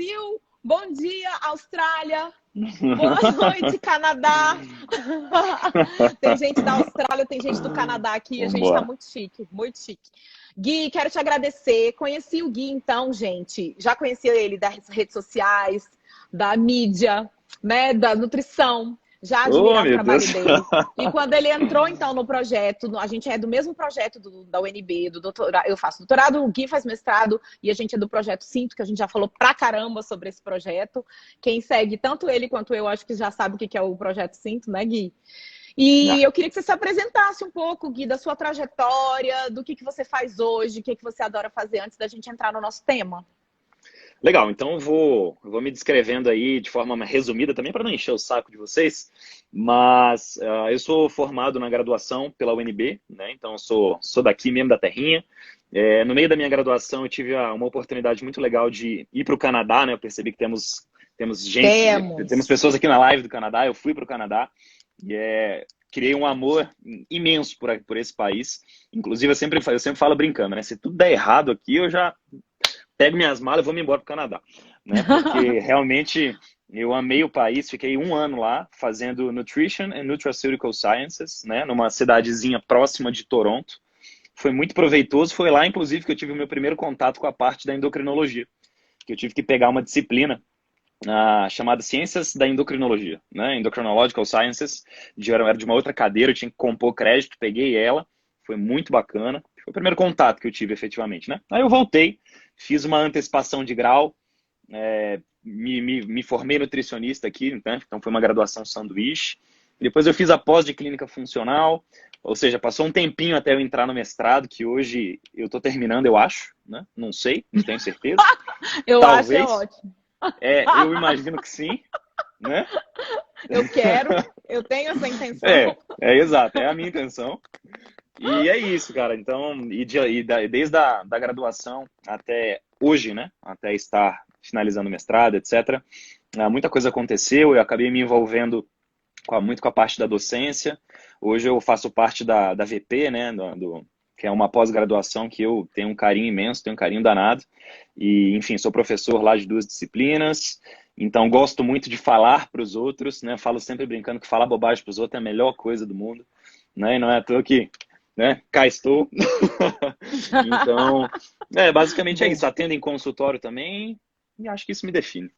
Brasil! Bom dia, Austrália! Boa noite, Canadá! Tem gente da Austrália, tem gente do Canadá aqui, a gente tá Vambora. muito chique, muito chique. Gui, quero te agradecer. Conheci o Gui, então, gente. Já conheci ele das redes sociais, da mídia, né, da nutrição. Já Oh, admirava o meu trabalho Deus. dele. E quando ele entrou, então, no projeto, a gente é do mesmo projeto da UNB, do doutorado. Eu faço doutorado, o Gui faz mestrado, e a gente é do projeto Cinto, que a gente já falou pra caramba sobre esse projeto. Quem segue, tanto ele quanto eu, acho que já sabe o que é o projeto Cinto, né, Gui? E Ah, eu queria que você se apresentasse um pouco, Gui, da sua trajetória, do que você faz hoje, o que você adora fazer antes da gente entrar no nosso tema. legal, então eu vou me descrevendo aí de forma resumida também para não encher o saco de vocês, mas eu sou formado na graduação pela UNB, né? Então eu sou daqui mesmo da terrinha. No meio da minha graduação eu tive uma oportunidade muito legal de ir para o Canadá, né? Eu percebi que temos gente, temos Temos. pessoas aqui na live do Canadá, eu fui para o Canadá e criei um amor imenso por esse país. Inclusive eu sempre falo brincando, né? Se tudo der errado aqui, eu já pego minhas malas e vou me embora para o Canadá, né? Porque realmente eu amei o país, fiquei um ano lá fazendo Nutrition and Nutraceutical Sciences, né? Numa cidadezinha próxima de Toronto. Foi muito proveitoso, foi lá inclusive que eu tive o meu primeiro contato com a parte da endocrinologia, que eu tive que pegar uma disciplina chamada Ciências da Endocrinologia, né? Endocrinological Sciences, era de uma outra cadeira, eu tinha que compor crédito, peguei ela, foi muito bacana. Foi o primeiro contato que eu tive efetivamente, né? Aí eu voltei, fiz uma antecipação de grau, me formei nutricionista aqui, né? Então foi uma graduação sanduíche. Depois eu fiz a pós de clínica funcional, ou seja, passou um tempinho até eu entrar no mestrado, que hoje eu estou terminando, eu acho, né? Não sei, não tenho certeza. Eu acho é Talvez. ótimo. Eu imagino que sim, né? Eu quero, eu tenho essa intenção. É exato, é a minha intenção. E é isso, cara. Então, desde a graduação até hoje, né? Até estar finalizando o mestrado, etc. Muita coisa aconteceu, eu acabei me envolvendo muito com a parte da docência. Hoje eu faço parte da VP, né? Que é uma pós-graduação que eu tenho um carinho imenso, tenho um carinho danado. E, enfim, sou professor lá de 2 disciplinas. Então, gosto muito de falar para os outros, né? Falo sempre brincando que falar bobagem para os outros é a melhor coisa do mundo, né? E não é à toa que, né? Cá estou. Então, basicamente é Bom. isso. Atendo em consultório também e acho que isso me define.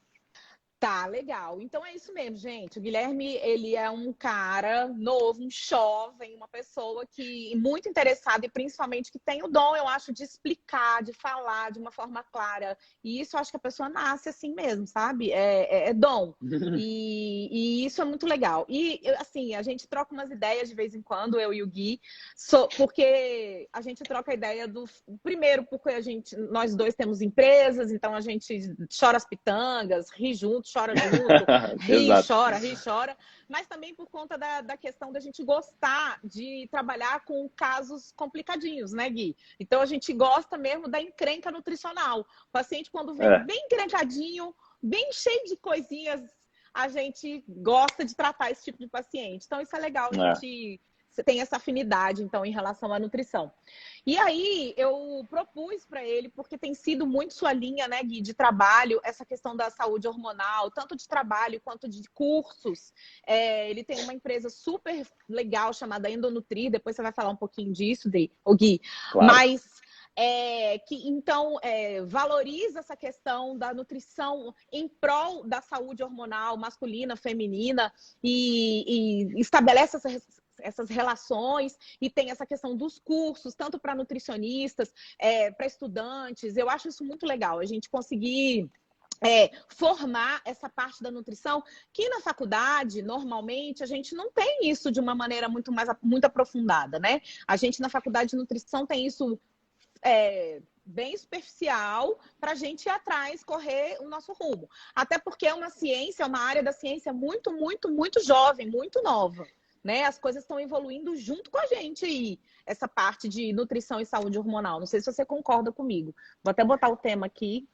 Tá, legal. Então é isso mesmo, gente. O Guilherme, ele é um cara novo, um jovem, uma pessoa que muito interessada e principalmente que tem o dom, eu acho, de explicar, de falar de uma forma clara. E isso eu acho que a pessoa nasce assim mesmo, sabe? É dom. E isso é muito legal. E, assim, a gente troca umas ideias de vez em quando, eu e o Gui, porque a gente troca a ideia do... Primeiro, porque nós dois temos empresas, então a gente chora as pitangas, ri junto, chora junto, Exato. ri, chora, mas também por conta da questão da gente gostar de trabalhar com casos complicadinhos, né, Gui? Então a gente gosta mesmo da encrenca nutricional. O paciente, quando vem É, bem encrencadinho, bem cheio de coisinhas, a gente gosta de tratar esse tipo de paciente. Então isso é legal, a é. gente tem essa afinidade, então, em relação à nutrição. E aí, eu propus para ele, porque tem sido muito sua linha, né, Gui, de trabalho, essa questão da saúde hormonal, tanto de trabalho quanto de cursos. Ele tem uma empresa super legal chamada Endonutrir, depois você vai falar um pouquinho disso, Gui. Claro. Mas que então valoriza essa questão da nutrição em prol da saúde hormonal masculina, feminina e estabelece essas relações e tem essa questão dos cursos, tanto para nutricionistas, para estudantes. Eu acho isso muito legal, a gente conseguir formar essa parte da nutrição, que na faculdade, normalmente, a gente não tem isso de uma maneira muito aprofundada, né? A gente na faculdade de nutrição tem isso bem superficial para a gente ir atrás, correr o nosso rumo. Até porque é uma ciência, uma área da ciência muito, muito, muito jovem, muito nova. Né? As coisas estão evoluindo junto com a gente aí, essa parte de nutrição e saúde hormonal. Não sei se você concorda comigo. Vou até botar o tema aqui.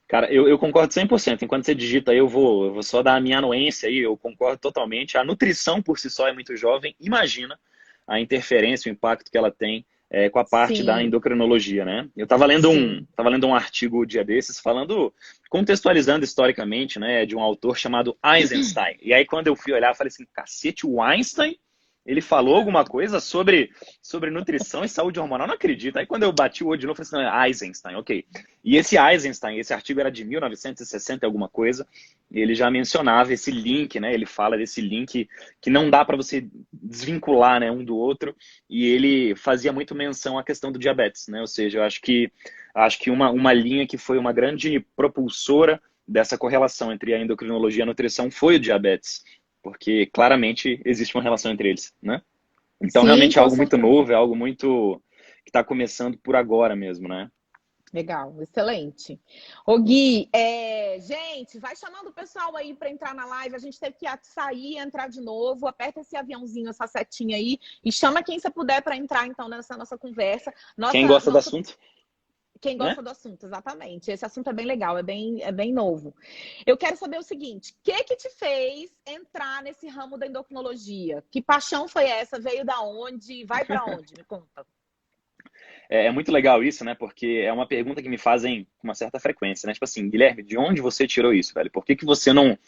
Cara, eu concordo 100%. Enquanto você digita aí, eu vou só dar a minha anuência aí, eu concordo totalmente. A nutrição por si só é muito jovem. Imagina a interferência, o impacto que ela tem com a parte da Sim, endocrinologia, né? Eu sim. tava lendo um artigo dia desses falando, contextualizando historicamente, né, de um autor chamado Eisenstein. E aí quando eu fui olhar, eu falei assim, cacete, o Einstein, ele falou alguma coisa sobre nutrição e saúde hormonal? Não acredito. Aí quando eu bati o olho de novo, eu falei assim, não, é Eisenstein, ok. E esse Eisenstein, esse artigo era de 1960 e alguma coisa, e ele já mencionava esse link, né? Ele fala desse link que não dá para você desvincular, né, um do outro, e ele fazia muito menção à questão do diabetes, né? Ou seja, eu acho que uma linha que foi uma grande propulsora dessa correlação entre a endocrinologia e a nutrição foi o diabetes, porque claramente existe uma relação entre eles, né? Então Sim, realmente é com algo muito certeza. novo, é algo muito que está começando por agora mesmo, né? Legal, excelente. Ô Gui, gente, vai chamando o pessoal aí para entrar na live. A gente teve que sair e entrar de novo. Aperta esse aviãozinho, essa setinha aí e chama quem você puder para entrar então nessa nossa conversa. Quem Nossa, gosta do nossa, assunto, quem né? gosta do assunto, exatamente. Esse assunto é bem legal, é bem novo. Eu quero saber o seguinte: o que te fez entrar nesse ramo da endocrinologia? Que paixão foi essa? Veio da onde? Vai para onde? Me conta. É muito legal isso, né? Porque é uma pergunta que me fazem com uma certa frequência, né? Tipo assim, Guilherme, de onde você tirou isso, velho? Por que que você não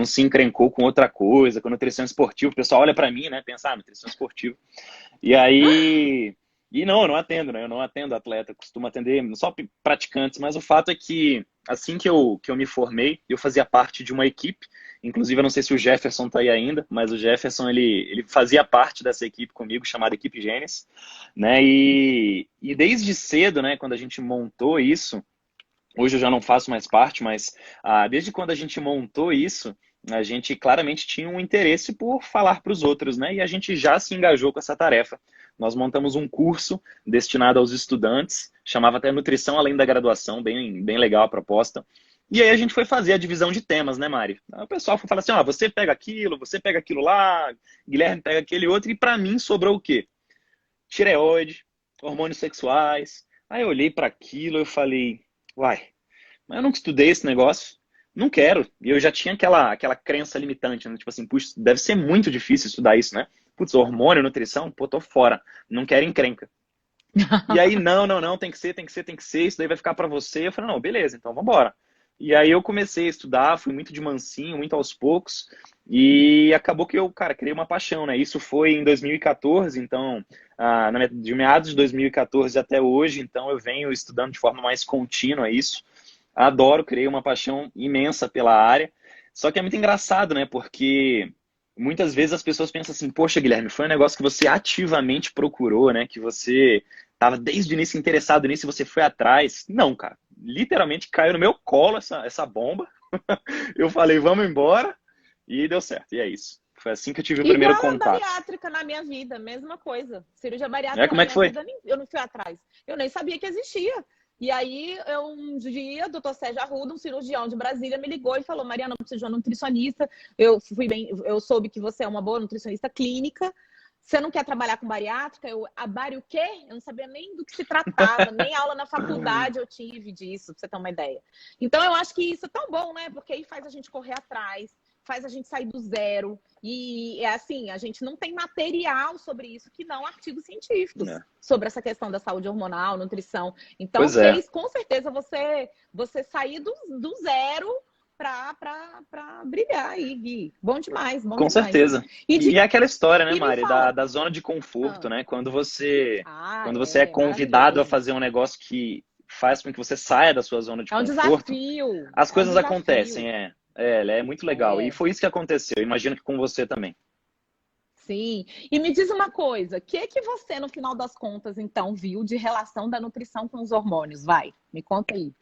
se encrencou com outra coisa, com nutrição esportiva? O pessoal olha pra mim, né? Pensa, nutrição esportiva. E aí. E não, eu não atendo, né? Eu não atendo atleta, eu costumo atender só praticantes, mas o fato é que assim que eu me formei, eu fazia parte de uma equipe. Inclusive, eu não sei se o Jefferson tá aí ainda, mas o Jefferson ele fazia parte dessa equipe comigo, chamada Equipe Gênesis, né? E desde cedo, né, quando a gente montou isso, hoje eu já não faço mais parte, mas desde quando a gente montou isso, a gente claramente tinha um interesse por falar para os outros, né? E a gente já se engajou com essa tarefa. Nós montamos um curso destinado aos estudantes, chamava até Nutrição Além da Graduação, bem legal a proposta. E aí a gente foi fazer a divisão de temas, né, Mari? O pessoal foi falar assim, ó, você pega aquilo lá, Guilherme pega aquele outro, e para mim sobrou o quê? Tireoide, hormônios sexuais. Aí eu olhei para aquilo e eu falei, uai, mas eu nunca estudei esse negócio, não quero. E eu já tinha aquela crença limitante, né? Tipo assim, puxa, deve ser muito difícil estudar isso, né? Putz, hormônio, nutrição, pô, tô fora. Não quero encrenca. E aí, não, tem que ser, isso daí vai ficar para você. Eu falei, não, beleza, então vambora. E aí eu comecei a estudar, fui muito de mansinho, muito aos poucos, e acabou que eu, cara, criei uma paixão, né? Isso foi em 2014, então, de meados de 2014 até hoje, então eu venho estudando de forma mais contínua isso. Adoro, criei uma paixão imensa pela área. Só que é muito engraçado, né? Porque muitas vezes as pessoas pensam assim, poxa, Guilherme, foi um negócio que você ativamente procurou, né? Que você estava desde o início interessado nisso e você foi atrás. Não, cara. Literalmente caiu no meu colo essa bomba. Eu falei, vamos embora. E deu certo. E é isso. Foi assim que eu tive o primeiro Igual a contato. bariátrica na minha vida, mesma coisa. Cirurgia bariátrica Como na é que minha foi? vida, eu não fui atrás. Eu nem sabia que existia. E aí, um dia, o doutor Sérgio Arruda, um cirurgião de Brasília, me ligou e falou: Mariana, eu preciso de uma nutricionista. Eu soube que você é uma boa nutricionista clínica. Você não quer trabalhar com bariátrica? A bari o quê? Eu não sabia nem do que se tratava, nem aula na faculdade eu tive disso, pra você ter uma ideia. Então, eu acho que isso é tão bom, né? Porque aí faz a gente correr atrás, faz a gente sair do zero. E é assim, a gente não tem material sobre isso que não artigos científicos É. sobre essa questão da saúde hormonal, nutrição. Então, Pois é. fez com certeza você sair do zero para brilhar aí, Gui. Bom demais, bom Com demais. certeza. E, E é aquela história, né, e me Mari, fala. da zona de conforto, Ah, né? Quando você é é convidado a maravilhoso. fazer um negócio que faz com que você saia da sua zona de É um conforto, desafio, as é um coisas acontecem, desafio. é muito legal. E É, foi isso que aconteceu. Eu imagino que com você também. sim. E me diz uma coisa, o que você, no final das contas, então, viu de relação da nutrição com os hormônios? Vai, me conta aí.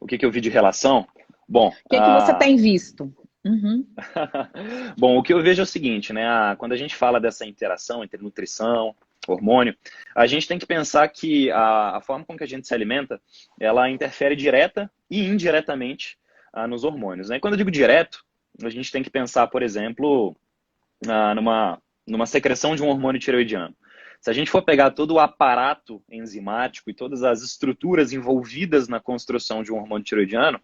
O que eu vi de relação? Bom, Que você tem visto? Uhum. bom, o que eu vejo é o seguinte, né? Quando a gente fala dessa interação entre nutrição, hormônio, a gente tem que pensar que a forma com que a gente se alimenta, ela interfere direta e indiretamente nos hormônios, né? E quando eu digo direto, a gente tem que pensar, por exemplo, numa secreção de um hormônio tireoidiano. Se a gente for pegar todo o aparato enzimático e todas as estruturas envolvidas na construção de um hormônio tireoidiano,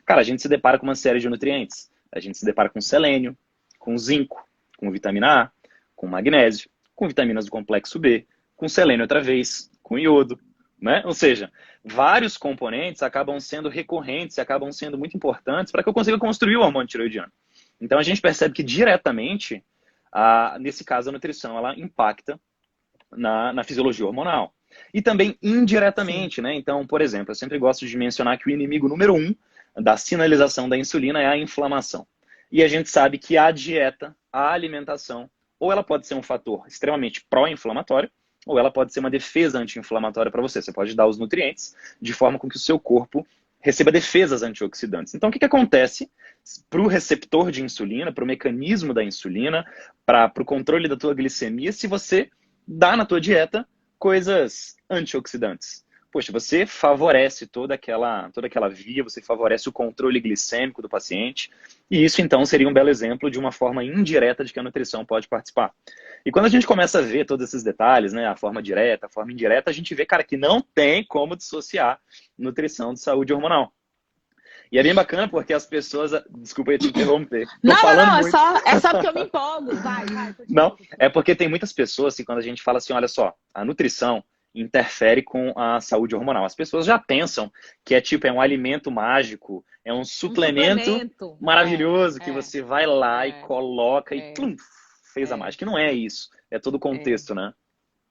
cara, a gente se depara com uma série de nutrientes. A gente se depara com selênio, com zinco, com vitamina A, com magnésio, com vitaminas do complexo B, com selênio outra vez, com iodo, né? Ou seja, vários componentes acabam sendo recorrentes e acabam sendo muito importantes para que eu consiga construir o hormônio tireoidiano. Então a gente percebe que diretamente, nesse caso, a nutrição ela impacta na fisiologia hormonal. E também indiretamente, né? Então, por exemplo, eu sempre gosto de mencionar que o inimigo número 1 da sinalização da insulina é a inflamação. E a gente sabe que a dieta, a alimentação, ou ela pode ser um fator extremamente pró-inflamatório, ou ela pode ser uma defesa anti-inflamatória para você. Você pode dar os nutrientes de forma com que o seu corpo receba defesas antioxidantes. Então, o que acontece para o receptor de insulina, para o mecanismo da insulina, para o controle da tua glicemia, se você dá na tua dieta coisas antioxidantes? Poxa, você favorece toda aquela via, você favorece o controle glicêmico do paciente, e isso então seria um belo exemplo de uma forma indireta de que a nutrição pode participar. E quando a gente começa a ver todos esses detalhes, né, a forma direta, a forma indireta, a gente vê, cara, que não tem como dissociar nutrição de saúde hormonal. E é bem bacana porque as pessoas... Desculpa aí te interromper. Não, é só porque eu me empolgo. Vai. Não, é porque tem muitas pessoas que quando a gente fala assim, olha só, a nutrição interfere com a saúde hormonal. As pessoas já pensam que é um alimento mágico, é um suplemento maravilhoso que você vai lá e coloca e plum, fez a mágica. E não é isso, é todo o contexto, né?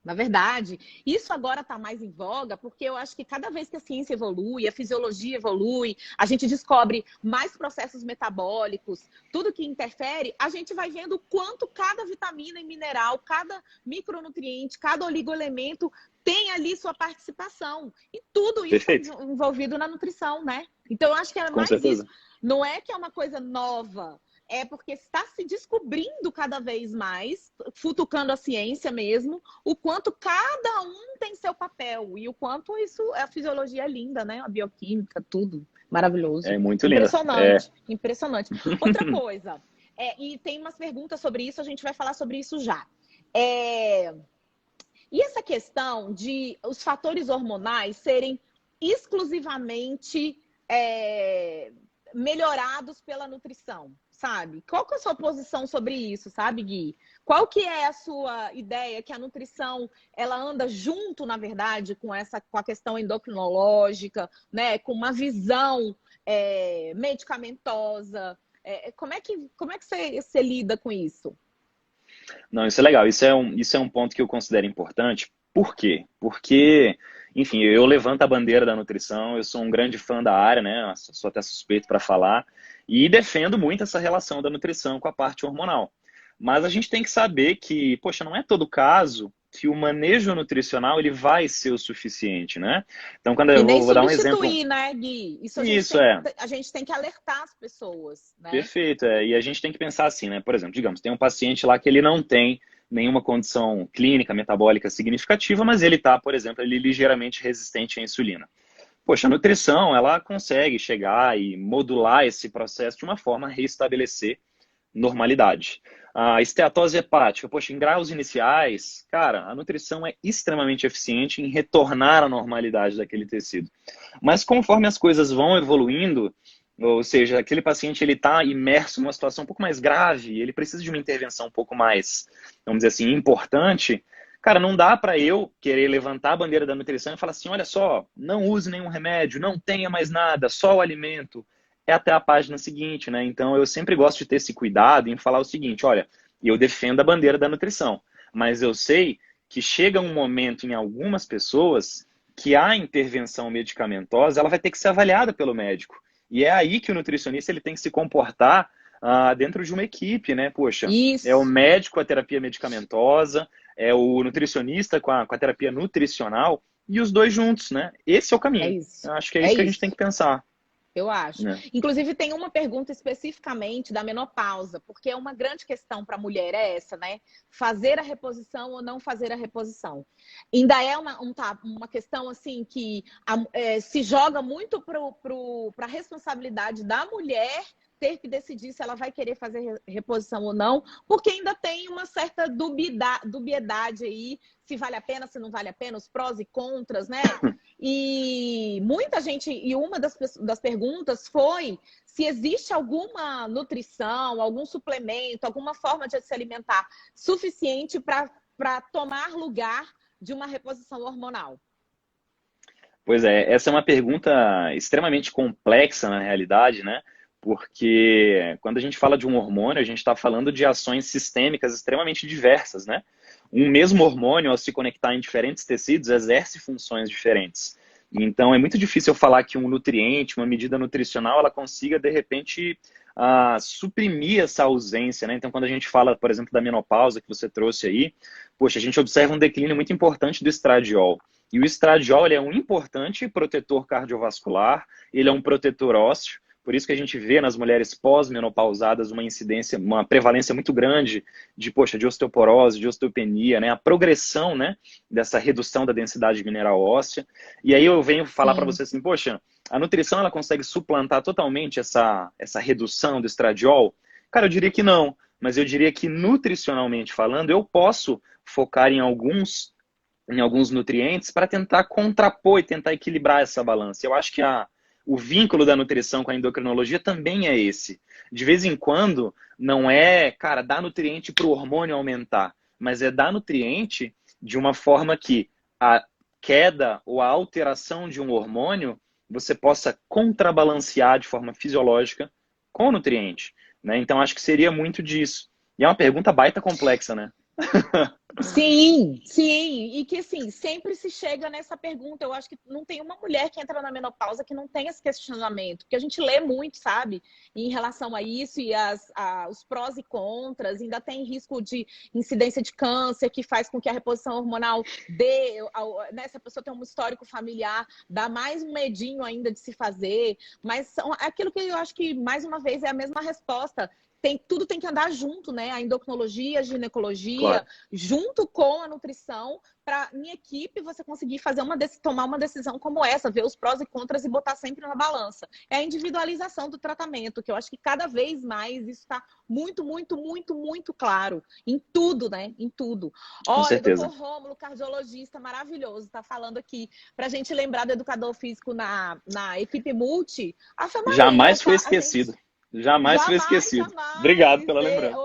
Na verdade, isso agora está mais em voga porque eu acho que cada vez que a ciência evolui, a fisiologia evolui, a gente descobre mais processos metabólicos, tudo que interfere, a gente vai vendo o quanto cada vitamina e mineral, cada micronutriente, cada oligoelemento tem ali sua participação. E tudo isso é envolvido na nutrição, né? Então, eu acho que é mais isso. Não é que é uma coisa nova, é porque está se descobrindo cada vez mais, futucando a ciência mesmo, o quanto cada um tem seu papel e o quanto isso é a fisiologia linda, né? A bioquímica, tudo maravilhoso. É muito lindo. Impressionante. Outra coisa, e tem umas perguntas sobre isso, a gente vai falar sobre isso já. E essa questão de os fatores hormonais serem exclusivamente melhorados pela nutrição, sabe? Qual que é a sua posição sobre isso, sabe, Gui? Qual que é a sua ideia que a nutrição, ela anda junto, na verdade, com a questão endocrinológica, né? Com uma visão medicamentosa. Como é que você lida com isso? Não, isso é legal. Isso é um ponto que eu considero importante. Por quê? Porque, enfim, eu levanto a bandeira da nutrição, eu sou um grande fã da área, né? Sou até suspeito para falar, e defendo muito essa relação da nutrição com a parte hormonal. Mas a gente tem que saber que, poxa, não é todo caso que o manejo nutricional ele vai ser o suficiente, né? Então, quando eu vou dar um exemplo... substituir, né, Gui? A gente tem que alertar as pessoas, né? Perfeito, e a gente tem que pensar assim, né? Por exemplo, digamos, tem um paciente lá que ele não tem nenhuma condição clínica, metabólica significativa, mas ele está, por exemplo, ele ligeiramente resistente à insulina. Poxa, a nutrição, ela consegue chegar e modular esse processo de uma forma a restabelecer normalidade. A esteatose hepática, poxa, em graus iniciais, cara, a nutrição é extremamente eficiente em retornar à normalidade daquele tecido. Mas conforme as coisas vão evoluindo, ou seja, aquele paciente ele está imerso numa situação um pouco mais grave, ele precisa de uma intervenção um pouco mais, vamos dizer assim, importante. Cara, não dá para eu querer levantar a bandeira da nutrição e falar assim, olha só, não use nenhum remédio, não tenha mais nada, só o alimento. É até a página seguinte, né? Então eu sempre gosto de ter esse cuidado em falar o seguinte, olha, eu defendo a bandeira da nutrição, mas eu sei que chega um momento em algumas pessoas que a intervenção medicamentosa ela vai ter que ser avaliada pelo médico. E é aí que o nutricionista ele tem que se comportar dentro de uma equipe, né? Poxa, Isso. É o médico com a terapia medicamentosa, é o nutricionista com a terapia nutricional e os dois juntos, né? Esse é o caminho. É isso. Eu acho que é isso que a gente tem que pensar. Eu acho. Inclusive, tem uma pergunta especificamente da menopausa, porque é uma grande questão para a mulher essa, né? Fazer a reposição ou não fazer a reposição. Ainda é uma questão assim que se joga muito para a responsabilidade da mulher ter que decidir se ela vai querer fazer reposição ou não, porque ainda tem uma certa dubiedade aí, se vale a pena, se não vale a pena, os prós e contras, né? E muita gente, e uma das perguntas foi se existe alguma nutrição, algum suplemento, alguma forma de se alimentar suficiente para tomar lugar de uma reposição hormonal? Pois é, essa é uma pergunta extremamente complexa na realidade, né? Porque quando a gente fala de um hormônio, a gente está falando de ações sistêmicas extremamente diversas, né? Um mesmo hormônio, ao se conectar em diferentes tecidos, exerce funções diferentes. Então, é muito difícil eu falar que um nutriente, uma medida nutricional, ela consiga, de repente, suprimir essa ausência, né? Então, quando a gente fala, por exemplo, da menopausa que você trouxe aí, poxa, a gente observa um declínio muito importante do estradiol. E o estradiol ele é um importante protetor cardiovascular, ele é um protetor ósseo, por isso que a gente vê nas mulheres pós-menopausadas uma incidência, uma prevalência muito grande de osteoporose, de osteopenia, né? A progressão, né, dessa redução da densidade mineral óssea. E aí eu venho falar para Sim. você assim, poxa, a nutrição ela consegue suplantar totalmente essa redução do estradiol? Cara, eu diria que não, mas eu diria que nutricionalmente falando, eu posso focar em alguns nutrientes para tentar contrapor e tentar equilibrar essa balança. Eu acho que o vínculo da nutrição com a endocrinologia também é esse. De vez em quando, não é, cara, dar nutriente para o hormônio aumentar, mas é dar nutriente de uma forma que a queda ou a alteração de um hormônio você possa contrabalancear de forma fisiológica com o nutriente, né? Então, acho que seria muito disso. E é uma pergunta baita complexa, né? Sim, sim, e que assim, sempre se chega nessa pergunta. Eu acho que não tem uma mulher que entra na menopausa que não tem esse questionamento, porque a gente lê muito, sabe, em relação a isso e os prós e contras, ainda tem risco de incidência de câncer, que faz com que a reposição hormonal dê, né, se a pessoa tem um histórico familiar, dá mais um medinho ainda de se fazer, mas é aquilo que eu acho que, mais uma vez, é a mesma resposta. Tudo tem que andar junto, né? A endocrinologia, a ginecologia, Claro, junto com a nutrição, para minha equipe você conseguir tomar uma decisão como essa, ver os prós e contras e botar sempre na balança. É a individualização do tratamento, que eu acho que cada vez mais isso está muito, muito, muito, muito claro. Em tudo, né? Em tudo. com Olha, doutor certeza. Rômulo, cardiologista maravilhoso, está falando aqui para a gente lembrar do educador físico na equipe multi. Ave Maria, Jamais foi tá? A gente esquecido. Jamais foi jamais, esquecido. Obrigado jamais. pela lembrança.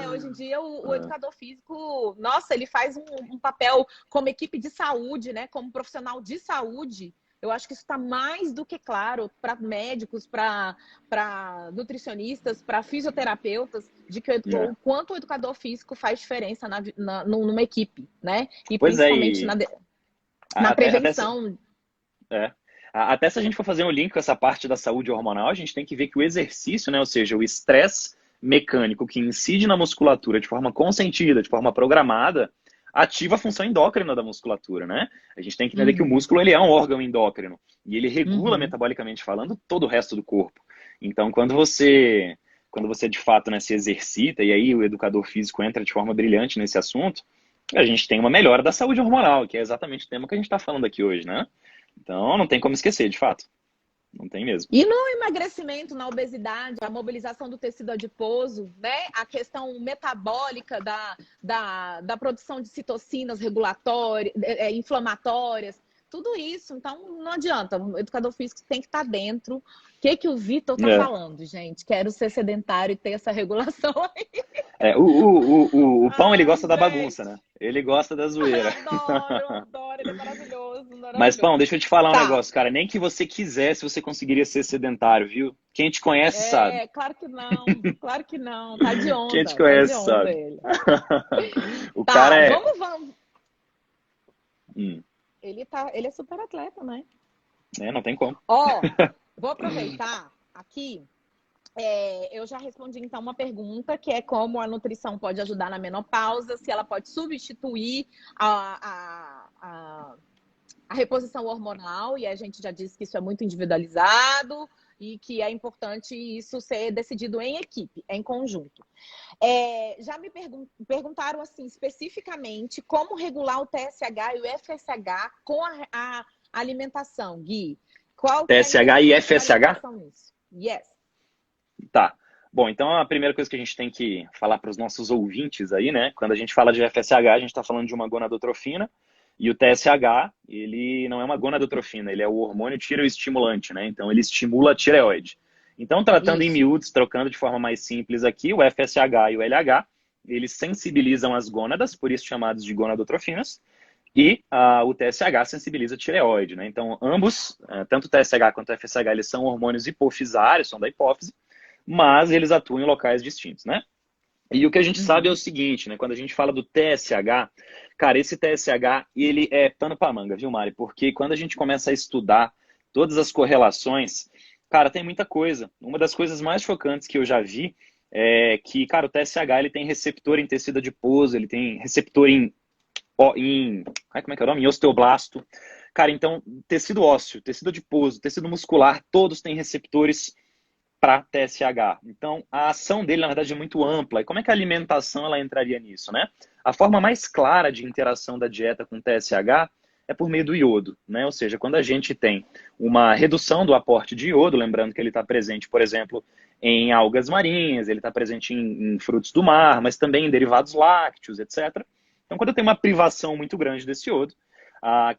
Hoje em dia o educador físico, nossa, ele faz um papel como equipe de saúde, né? Como profissional de saúde. Eu acho que isso está mais do que claro para médicos, para nutricionistas, para fisioterapeutas, de que É. o quanto o educador físico faz diferença numa equipe, né? E Pois é, principalmente e na até, prevenção. é, até se a gente for fazer um link com essa parte da saúde hormonal, a gente tem que ver que o exercício, né, ou seja, o estresse mecânico que incide na musculatura de forma consentida, de forma programada, ativa a função endócrina da musculatura, né? A gente tem que entender que o Uhum, músculo ele é um órgão endócrino e ele regula uhum. metabolicamente falando todo o resto do corpo. Então, quando você de fato, né, se exercita e aí o educador físico entra de forma brilhante nesse assunto, a gente tem uma melhora da saúde hormonal, que é exatamente o tema que a gente está falando aqui hoje, né? Então, não tem como esquecer, de fato. Não tem mesmo. E no emagrecimento, na obesidade, a mobilização do tecido adiposo, né? A questão metabólica da produção de citocinas regulatórias, inflamatórias, tudo isso. Então, não adianta. O educador físico tem que estar dentro. O que o Vitor está É. falando, gente? Quero ser sedentário e ter essa regulação aí. É, o pão, ele Ai, gosta da bagunça, gente. né? Ele gosta da zoeira. Eu adoro. Ele é maravilhoso, Mas, pão, maravilhoso. deixa eu te falar um Tá. negócio, cara. Nem que você quisesse, você conseguiria ser sedentário, viu? Quem te conhece sabe. É, claro que não. Claro que não. Tá de Quem te onda. Tá de conhece onda sabe. ele. O cara Tá, é. vamos. Hum, Ele é super atleta, né? não tem como. Ó, vou aproveitar aqui. Eu já respondi então uma pergunta que é como a nutrição pode ajudar na menopausa, se ela pode substituir a reposição hormonal, e a gente já disse que isso é muito individualizado e que é importante isso ser decidido em equipe, em conjunto. Já me perguntaram assim especificamente como regular o TSH e o FSH com a alimentação, Gui. Qual que é a TSH e importância da FSH? alimentação nisso? Yes. Tá. Bom, então a primeira coisa que a gente tem que falar para os nossos ouvintes aí, né? Quando a gente fala de FSH, a gente está falando de uma gonadotrofina. E o TSH, ele não é uma gonadotrofina, ele é o hormônio tireoestimulante, né? Então ele estimula a tireoide. Então, tratando em Isso. miúdos, trocando de forma mais simples aqui, o FSH e o LH, eles sensibilizam as gônadas, por isso chamados de gonadotrofinas, E o TSH sensibiliza a tireoide, né? Então, ambos, tanto o TSH quanto o FSH, eles são hormônios hipofisários, são da hipófise, mas eles atuam em locais distintos, né? E o que a gente sabe é o seguinte, né? Quando a gente fala do TSH, cara, esse TSH, ele é pano pra manga, viu, Mari? Porque quando a gente começa a estudar todas as correlações, cara, tem muita coisa. Uma das coisas mais chocantes que eu já vi é que, cara, o TSH, ele tem receptor em tecido adiposo, ele tem receptor como é que é o nome? Em osteoblasto. Cara, então, tecido ósseo, tecido adiposo, tecido muscular, todos têm receptores para TSH. Então, a ação dele, na verdade, é muito ampla. E como é que a alimentação ela entraria nisso, né? A forma mais clara de interação da dieta com TSH é por meio do iodo, né? Ou seja, quando a gente tem uma redução do aporte de iodo, lembrando que ele está presente, por exemplo, em algas marinhas, ele está presente em frutos do mar, mas também em derivados lácteos, etc. Então, quando eu tenho uma privação muito grande desse iodo,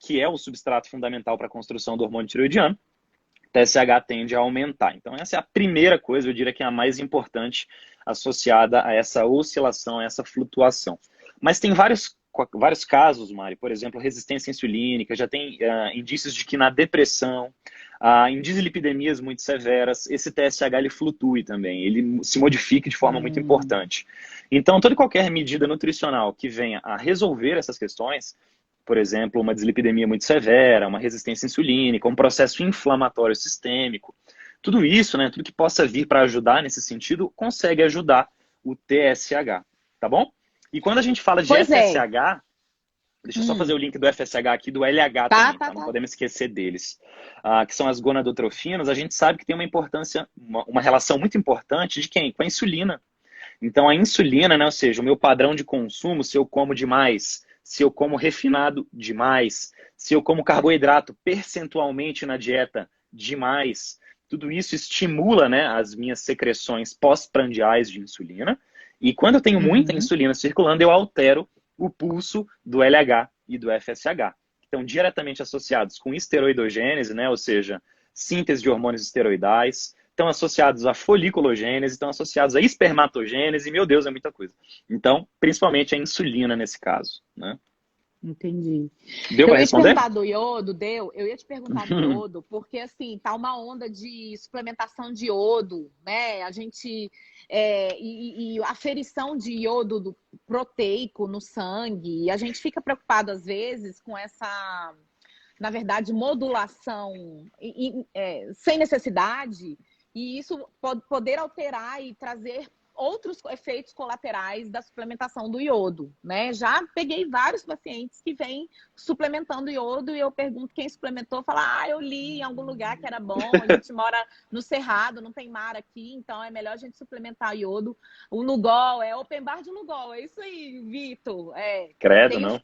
que é o substrato fundamental para a construção do hormônio tireoidiano, TSH tende a aumentar. Então, essa é a primeira coisa, eu diria que é a mais importante associada a essa oscilação, a essa flutuação. Mas tem vários casos, Mari, por exemplo, resistência insulínica, já tem indícios de que na depressão, em dislipidemias muito severas, esse TSH ele flutue também, ele se modifique de forma muito importante. Então, toda e qualquer medida nutricional que venha a resolver essas questões, por exemplo, uma dislipidemia muito severa, uma resistência insulínica, um processo inflamatório sistêmico, tudo isso, né, tudo que possa vir para ajudar nesse sentido, consegue ajudar o TSH, tá bom? E quando a gente fala de Pois é. FSH, deixa eu só fazer o link do FSH aqui, do LH também, tá? Não podemos esquecer deles. Que são as gonadotrofinas, a gente sabe que tem uma importância, uma relação muito importante de quem? Com a insulina. Então, a insulina, né, ou seja, o meu padrão de consumo, se eu como demais, se eu como refinado demais, se eu como carboidrato percentualmente na dieta demais, tudo isso estimula, né, as minhas secreções pós-prandiais de insulina. E quando eu tenho muita insulina circulando, eu altero o pulso do LH e do FSH, que estão diretamente associados com esteroidogênese, né, ou seja, síntese de hormônios esteroidais, estão associados à foliculogênese, estão associados à espermatogênese, meu Deus, é muita coisa. Então, principalmente a insulina nesse caso, né? Entendi. Deu para responder? Eu ia te perguntar do iodo, deu? Eu ia te perguntar do iodo, porque assim, tá uma onda de suplementação de iodo, né? A gente e aferição de iodo proteico no sangue, e a gente fica preocupado às vezes com essa, na verdade, modulação sem necessidade, e isso pode poder alterar e trazer outros efeitos colaterais da suplementação do iodo, né? Já peguei vários pacientes que vêm suplementando iodo e eu pergunto quem suplementou, fala, eu li em algum lugar que era bom, a gente mora no Cerrado, não tem mar aqui, então é melhor a gente suplementar iodo. O Lugol, open bar de Lugol, é isso aí, Vitor. Credo, não?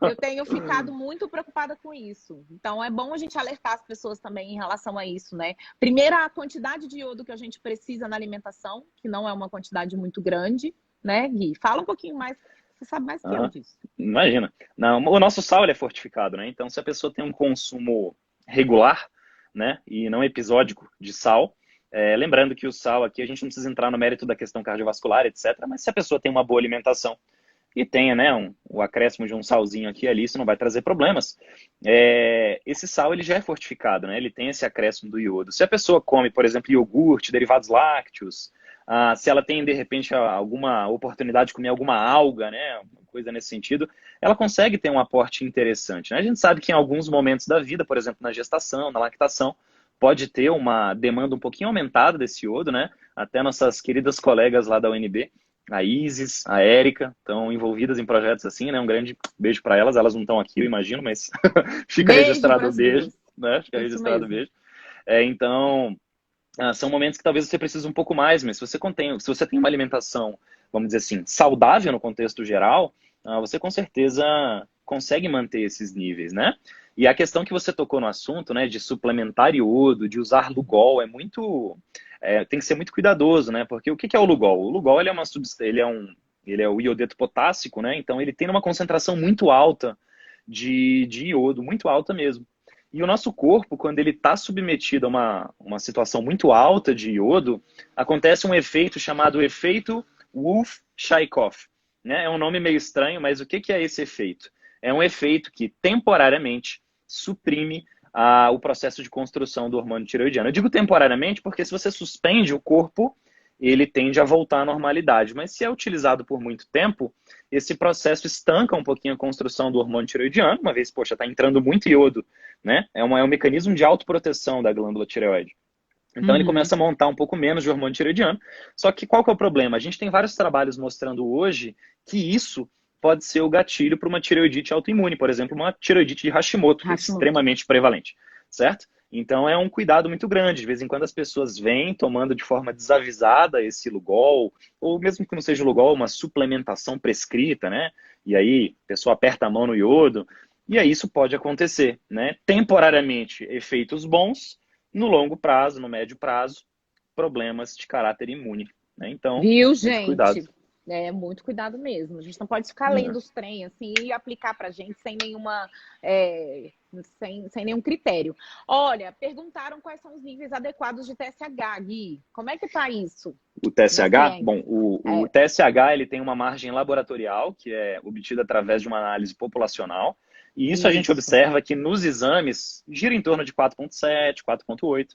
Eu tenho ficado muito preocupada com isso. Então é bom a gente alertar as pessoas também em relação a isso, né? Primeiro, a quantidade de iodo que a gente precisa na alimentação, que não é uma quantidade muito grande, né, Gui? Fala um pouquinho mais, você sabe mais que eu disso. Imagina. Não, o nosso sal ele é fortificado, né? Então, se a pessoa tem um consumo regular, né, e não episódico de sal, lembrando que o sal aqui, a gente não precisa entrar no mérito da questão cardiovascular, etc., mas se a pessoa tem uma boa alimentação e tenha, né, o acréscimo de um salzinho aqui e ali, isso não vai trazer problemas. Esse sal, ele já é fortificado, né? Ele tem esse acréscimo do iodo. Se a pessoa come, por exemplo, iogurte, derivados lácteos, se ela tem, de repente, alguma oportunidade de comer alguma alga, né, coisa nesse sentido, ela consegue ter um aporte interessante, né? A gente sabe que em alguns momentos da vida, por exemplo, na gestação, na lactação, pode ter uma demanda um pouquinho aumentada desse iodo, né? Até nossas queridas colegas lá da UNB, a Isis, a Érica, estão envolvidas em projetos assim, né? Um grande beijo para elas. Elas não estão aqui, eu imagino, mas fica registrado o beijo, né? Fica registrado o beijo. Então, são momentos que talvez você precise um pouco mais, mas se você tem uma alimentação, vamos dizer assim, saudável no contexto geral, você com certeza consegue manter esses níveis, né? E a questão que você tocou no assunto, né, de suplementar iodo, de usar Lugol, tem que ser muito cuidadoso, né? Porque o que é o Lugol? O Lugol ele é uma substância, ele é o iodeto potássico, né? Então ele tem uma concentração muito alta de iodo, muito alta mesmo. E o nosso corpo, quando ele está submetido a uma situação muito alta de iodo, acontece um efeito chamado efeito Wolff-Chaikoff, né? É um nome meio estranho, mas o que é esse efeito? é um efeito que temporariamente suprime o processo de construção do hormônio tireoidiano. Eu digo temporariamente porque se você suspende o corpo, ele tende a voltar à normalidade. Mas se é utilizado por muito tempo, esse processo estanca um pouquinho a construção do hormônio tireoidiano, uma vez, poxa, está entrando muito iodo, né? É um mecanismo de autoproteção da glândula tireoide. Então ele começa a montar um pouco menos de hormônio tireoidiano. Só que qual que é o problema? A gente tem vários trabalhos mostrando hoje que isso pode ser o gatilho para uma tireoidite autoimune, por exemplo, uma tireoidite de Hashimoto, que é extremamente prevalente, certo? Então é um cuidado muito grande. De vez em quando as pessoas vêm tomando de forma desavisada esse Lugol, ou mesmo que não seja Lugol, uma suplementação prescrita, né? E aí a pessoa aperta a mão no iodo, e aí isso pode acontecer, né? Temporariamente, efeitos bons, no longo prazo, no médio prazo, problemas de caráter imune, né? Então, Viu, muito cuidado. gente? É muito cuidado mesmo. A gente não pode ficar lendo os trem assim e aplicar pra gente sem nenhuma, sem nenhum critério. Olha, perguntaram quais são os níveis adequados de TSH, Gui. Como é que tá isso? O TSH? Bom, o TSH ele tem uma margem laboratorial, que é obtida através de uma análise populacional. E isso a gente observa que nos exames gira em torno de 4,7, 4,8.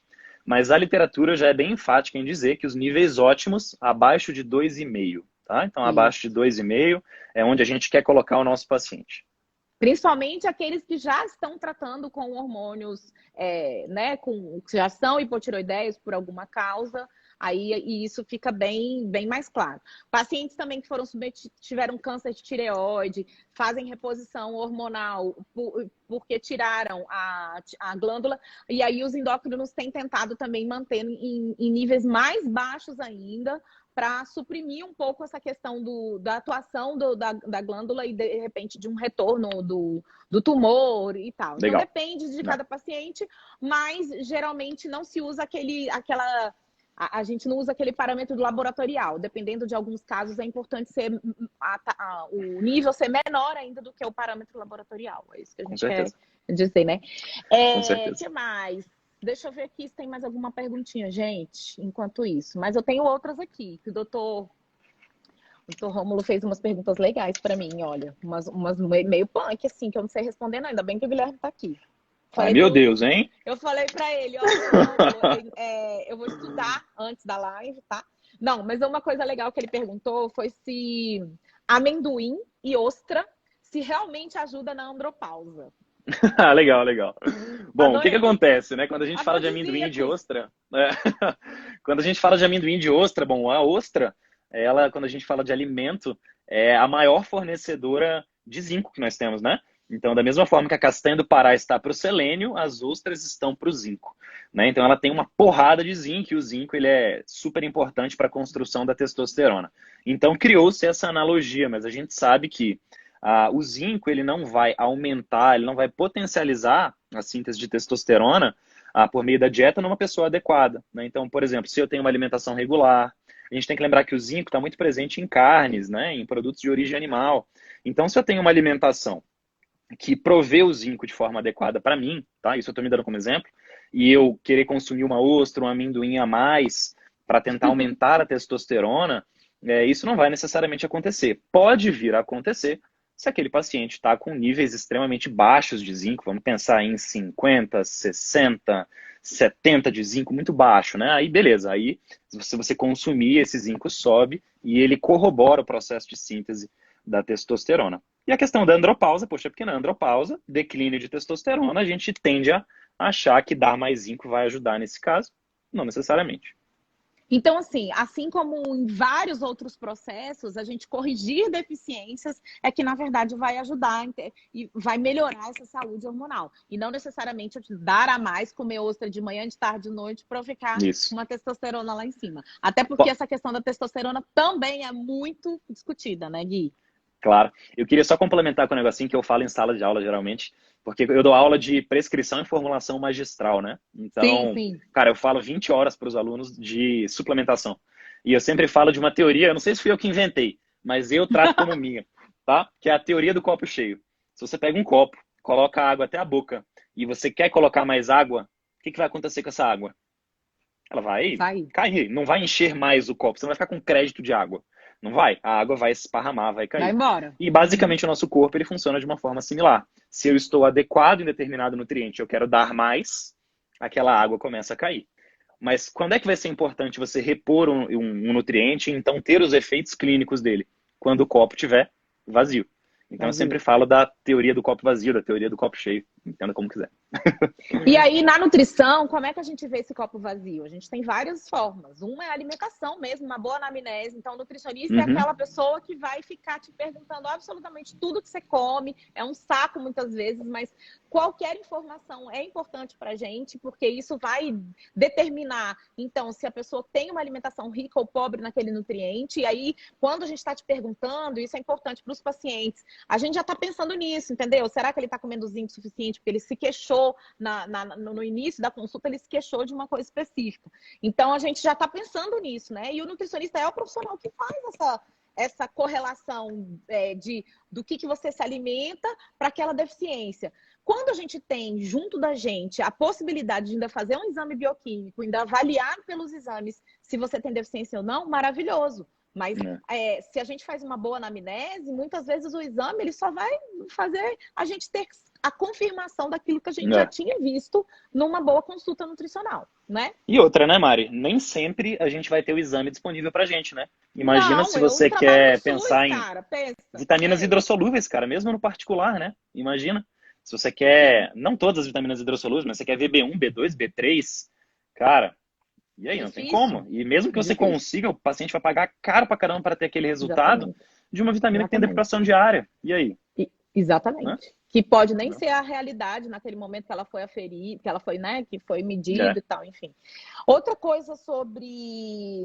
Mas a literatura já é bem enfática em dizer que os níveis ótimos abaixo de 2,5. Tá? Então, abaixo de 2,5 é onde a gente quer colocar o nosso paciente. Principalmente aqueles que já estão tratando com hormônios, né, que já são hipotiroideios por alguma causa, e isso fica bem mais claro. Pacientes também que tiveram câncer de tireoide, fazem reposição hormonal porque tiraram a glândula, e aí os endócrinos têm tentado também manter em níveis mais baixos ainda, para suprimir um pouco essa questão da atuação da glândula e, de repente, de um retorno do tumor e tal. Legal. Então, depende de cada paciente, mas geralmente não se usa a gente não usa aquele parâmetro laboratorial. Dependendo de alguns casos, é importante o nível ser menor ainda do que o parâmetro laboratorial. É isso que a gente quer dizer, né? Com certeza. O que mais? Deixa eu ver aqui se tem mais alguma perguntinha, gente, enquanto isso. Mas eu tenho outras aqui, que o doutor Rômulo fez umas perguntas legais para mim, olha. Umas meio punk, assim, que eu não sei responder, não. Ainda bem que o Guilherme tá aqui. Ai, meu Deus, hein? Eu falei para ele, Rômulo, eu vou estudar antes da live, tá? Não, mas uma coisa legal que ele perguntou foi se amendoim e ostra se realmente ajuda na andropausa. Legal, legal. Bom, o que acontece, né? Quando a gente fala de amendoim e de ostra, quando a gente fala de amendoim e de ostra, bom, a ostra, ela, quando a gente fala de alimento, é a maior fornecedora de zinco que nós temos, né? Então, da mesma forma que a castanha do Pará está para o selênio, as ostras estão para o zinco, né? Então, ela tem uma porrada de zinco, e o zinco ele é super importante para a construção da testosterona. Então, criou-se essa analogia, mas a gente sabe que o zinco ele não vai aumentar, ele não vai potencializar a síntese de testosterona por meio da dieta numa pessoa adequada, né? Então, por exemplo, se eu tenho uma alimentação regular, a gente tem que lembrar que o zinco está muito presente em carnes, né? Em produtos de origem animal. Então, se eu tenho uma alimentação que provê o zinco de forma adequada para mim, tá? Isso eu estou me dando como exemplo, e eu querer consumir uma ostra, um amendoim a mais para tentar aumentar a testosterona, isso não vai necessariamente acontecer. Pode vir a acontecer se aquele paciente está com níveis extremamente baixos de zinco, vamos pensar em 50, 60, 70 de zinco, muito baixo, né? Aí beleza, aí se você consumir, esse zinco sobe e ele corrobora o processo de síntese da testosterona. E a questão da andropausa, poxa, porque na andropausa, declínio de testosterona, a gente tende a achar que dar mais zinco vai ajudar nesse caso, não necessariamente. Então, assim como em vários outros processos, a gente corrigir deficiências é que, na verdade, vai ajudar e vai melhorar essa saúde hormonal. E não necessariamente dar a mais, comer ostra de manhã, de tarde, de noite, para ficar uma testosterona lá em cima. Até porque essa questão da testosterona também é muito discutida, né, Gui? Claro. Eu queria só complementar com um negocinho que eu falo em sala de aula, geralmente, porque eu dou aula de prescrição e formulação magistral, né? Então, sim. Cara, eu falo 20 horas para os alunos de suplementação. E eu sempre falo de uma teoria, eu não sei se fui eu que inventei, mas eu trato como minha, tá? Que é a teoria do copo cheio. Se você pega um copo, coloca a água até a boca, e você quer colocar mais água, o que vai acontecer com essa água? Ela vai cair, não vai encher mais o copo, você não vai ficar com crédito de água. Não vai. A água vai esparramar, vai Vai cair. embora. E basicamente o nosso corpo ele funciona de uma forma similar. Se eu estou adequado em determinado nutriente, eu quero dar mais, aquela água começa a cair. Mas quando é que vai ser importante você repor um nutriente e então ter os efeitos clínicos dele? Quando o copo estiver vazio. Então eu Vazio. sempre falo da teoria do copo vazio, da teoria do copo cheio. Entenda como quiser. E aí, na nutrição, como é que a gente vê esse copo vazio? A gente tem várias formas. Uma é a alimentação mesmo, uma boa anamnese. Então, o nutricionista é Uhum. aquela pessoa que vai ficar te perguntando absolutamente tudo que você come. É um saco muitas vezes, mas qualquer informação é importante para a gente, porque isso vai determinar, então, se a pessoa tem uma alimentação rica ou pobre naquele nutriente. E aí, quando a gente está te perguntando, isso é importante para os pacientes. A gente já está pensando nisso, entendeu? Será que ele está comendo zinco suficiente? Porque ele se queixou no início da consulta, ele se queixou de uma coisa específica. Então, a gente já está pensando nisso, né? E o nutricionista é o profissional que faz essa correlação do que você se alimenta para aquela deficiência. Quando a gente tem junto da gente a possibilidade de ainda fazer um exame bioquímico, ainda avaliar pelos exames se você tem deficiência ou não, maravilhoso. Mas se a gente faz uma boa anamnese, muitas vezes o exame ele só vai fazer a gente ter a confirmação daquilo que a gente já tinha visto numa boa consulta nutricional, né? E outra, né, Mari? Nem sempre a gente vai ter o exame disponível pra gente, né? Imagina Não, se eu você trabalho no quer SUS, pensar em cara, pensa. vitaminas hidrossolúveis, cara, mesmo no particular, né? Imagina. Se você quer, não todas as vitaminas hidrossolúveis, mas você quer ver B1, B2, B3, cara, e aí? Não tem Difícil, como. E mesmo que você difícil. consiga, o paciente vai pagar caro pra caramba para ter aquele resultado Exatamente. de uma vitamina que tem Exatamente. deprivação diária. E aí? Né? Exatamente. Que pode nem ser a realidade naquele momento que ela foi aferir, que ela foi, né, que foi medida e tal, enfim. Outra coisa sobre...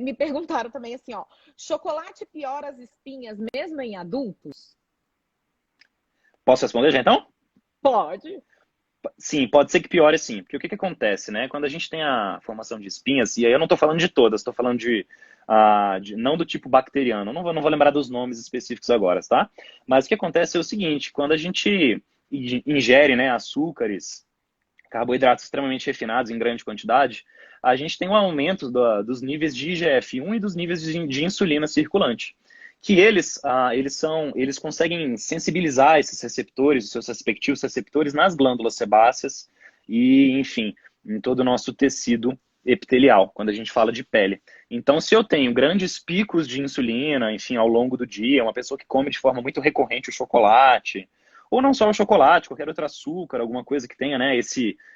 Me perguntaram também assim, ó, chocolate piora as espinhas mesmo em adultos? Posso responder já então? Pode. Sim, pode ser que piore sim. Porque o que que acontece, né? Quando a gente tem a formação de espinhas, e aí eu não estou falando de todas, estou falando não do tipo bacteriano, não vou lembrar dos nomes específicos agora, tá? Mas o que acontece é o seguinte, quando a gente ingere, né, açúcares, carboidratos extremamente refinados em grande quantidade, a gente tem um aumento dos níveis de IGF-1 e dos níveis de insulina circulante. Que eles conseguem sensibilizar esses receptores, os seus respectivos receptores, nas glândulas sebáceas e, enfim, em todo o nosso tecido epitelial, quando a gente fala de pele. Então, se eu tenho grandes picos de insulina, enfim, ao longo do dia, uma pessoa que come de forma muito recorrente o chocolate, ou não só o chocolate, qualquer outro açúcar, alguma coisa que tenha, né,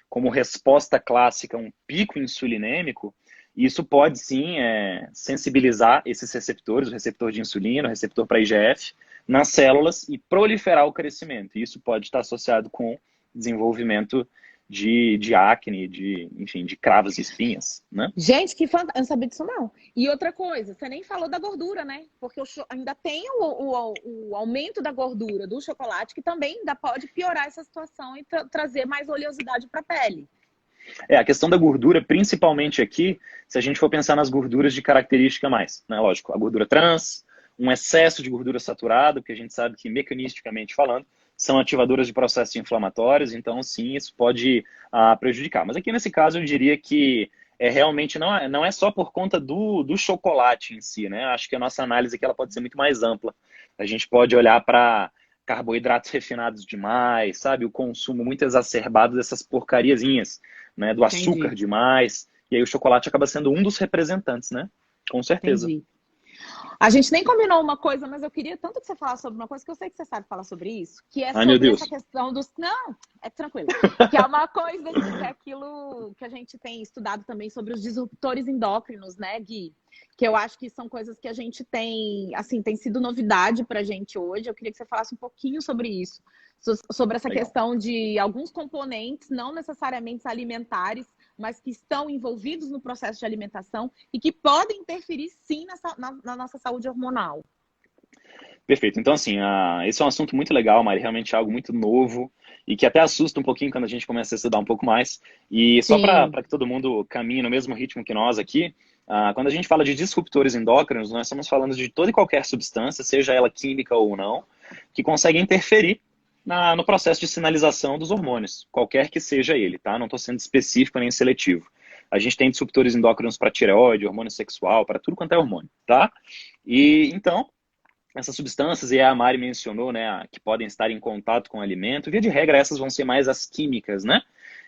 como resposta clássica, um pico insulinêmico, isso pode sim sensibilizar esses receptores, o receptor de insulina, o receptor para IGF, nas células e proliferar o crescimento. Isso pode estar associado com desenvolvimento de acne, enfim, de cravos e espinhas, né? Gente, que fantástico. Eu não sabia disso, não. E outra coisa, você nem falou da gordura, né? Porque ainda tem o aumento da gordura do chocolate, que também ainda pode piorar essa situação e trazer mais oleosidade para a pele. A questão da gordura, principalmente aqui, se a gente for pensar nas gorduras de característica mais, né? Lógico, a gordura trans, um excesso de gordura saturada, porque a gente sabe que, mecanisticamente falando, são ativadoras de processos inflamatórios, então sim, isso pode prejudicar. Mas aqui nesse caso eu diria que realmente não é só por conta do chocolate em si, né? Acho que a nossa análise aqui ela pode ser muito mais ampla. A gente pode olhar para carboidratos refinados demais, sabe? O consumo muito exacerbado dessas porcariazinhas, né? Do açúcar Entendi. demais. E aí o chocolate acaba sendo um dos representantes, né? Com certeza. Entendi. A gente nem combinou uma coisa, mas eu queria tanto que você falasse sobre uma coisa que eu sei que você sabe falar sobre isso, que é Ai, meu sobre essa Deus. questão dos... Não, é tranquilo. Que é uma coisa que é aquilo que a gente tem estudado também sobre os disruptores endócrinos, né, Gui? Que eu acho que são coisas que a gente tem, assim, tem sido novidade pra gente hoje. Eu queria que você falasse um pouquinho sobre isso, sobre essa Legal. questão de alguns componentes, não necessariamente alimentares, mas que estão envolvidos no processo de alimentação e que podem interferir, sim, na nossa saúde hormonal. Perfeito. Então, assim, esse é um assunto muito legal, Mari, realmente é algo muito novo e que até assusta um pouquinho quando a gente começa a estudar um pouco mais. E só para Sim. que todo mundo caminhe no mesmo ritmo que nós aqui, quando a gente fala de disruptores endócrinos, nós estamos falando de toda e qualquer substância, seja ela química ou não, que consegue interferir no processo de sinalização dos hormônios, qualquer que seja ele, tá? Não estou sendo específico nem seletivo. A gente tem disruptores endócrinos para tireoide, hormônio sexual, para tudo quanto é hormônio, tá? E então, essas substâncias, e a Mari mencionou, né, que podem estar em contato com o alimento, via de regra, essas vão ser mais as químicas, né?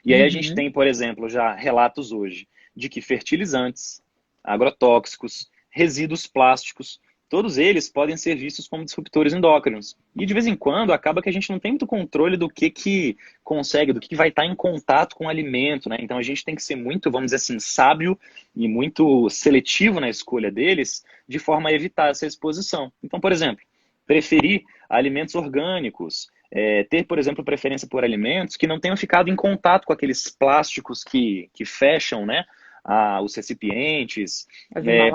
E aí a gente tem, por exemplo, já relatos hoje de que fertilizantes, agrotóxicos, resíduos plásticos, todos eles podem ser vistos como disruptores endócrinos. E de vez em quando acaba que a gente não tem muito controle do que consegue, do que vai estar em contato com o alimento, né? Então a gente tem que ser muito, vamos dizer assim, sábio e muito seletivo na escolha deles, de forma a evitar essa exposição. Então, por exemplo, preferir alimentos orgânicos, ter, por exemplo, preferência por alimentos que não tenham ficado em contato com aqueles plásticos que fecham, né, os recipientes.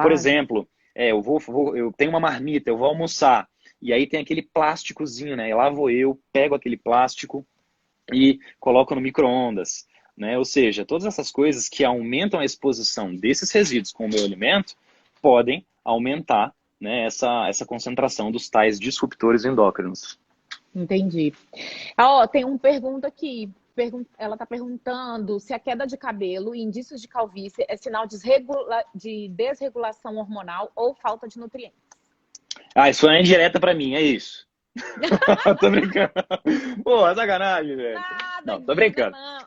Por exemplo, eu tenho uma marmita, eu vou almoçar, e aí tem aquele plásticozinho, né? E lá vou eu, pego aquele plástico e coloco no micro-ondas, né? Ou seja, todas essas coisas que aumentam a exposição desses resíduos com o meu alimento podem aumentar, né, essa concentração dos tais disruptores endócrinos. Entendi. Ó, tem uma pergunta aqui. Ela está perguntando se a queda de cabelo e indícios de calvície é sinal de desregulação hormonal ou falta de nutrientes. Isso foi uma indireta pra mim, é isso. Tô brincando. Pô, é sacanagem, velho. Nada, Não, tô Guida, brincando. não.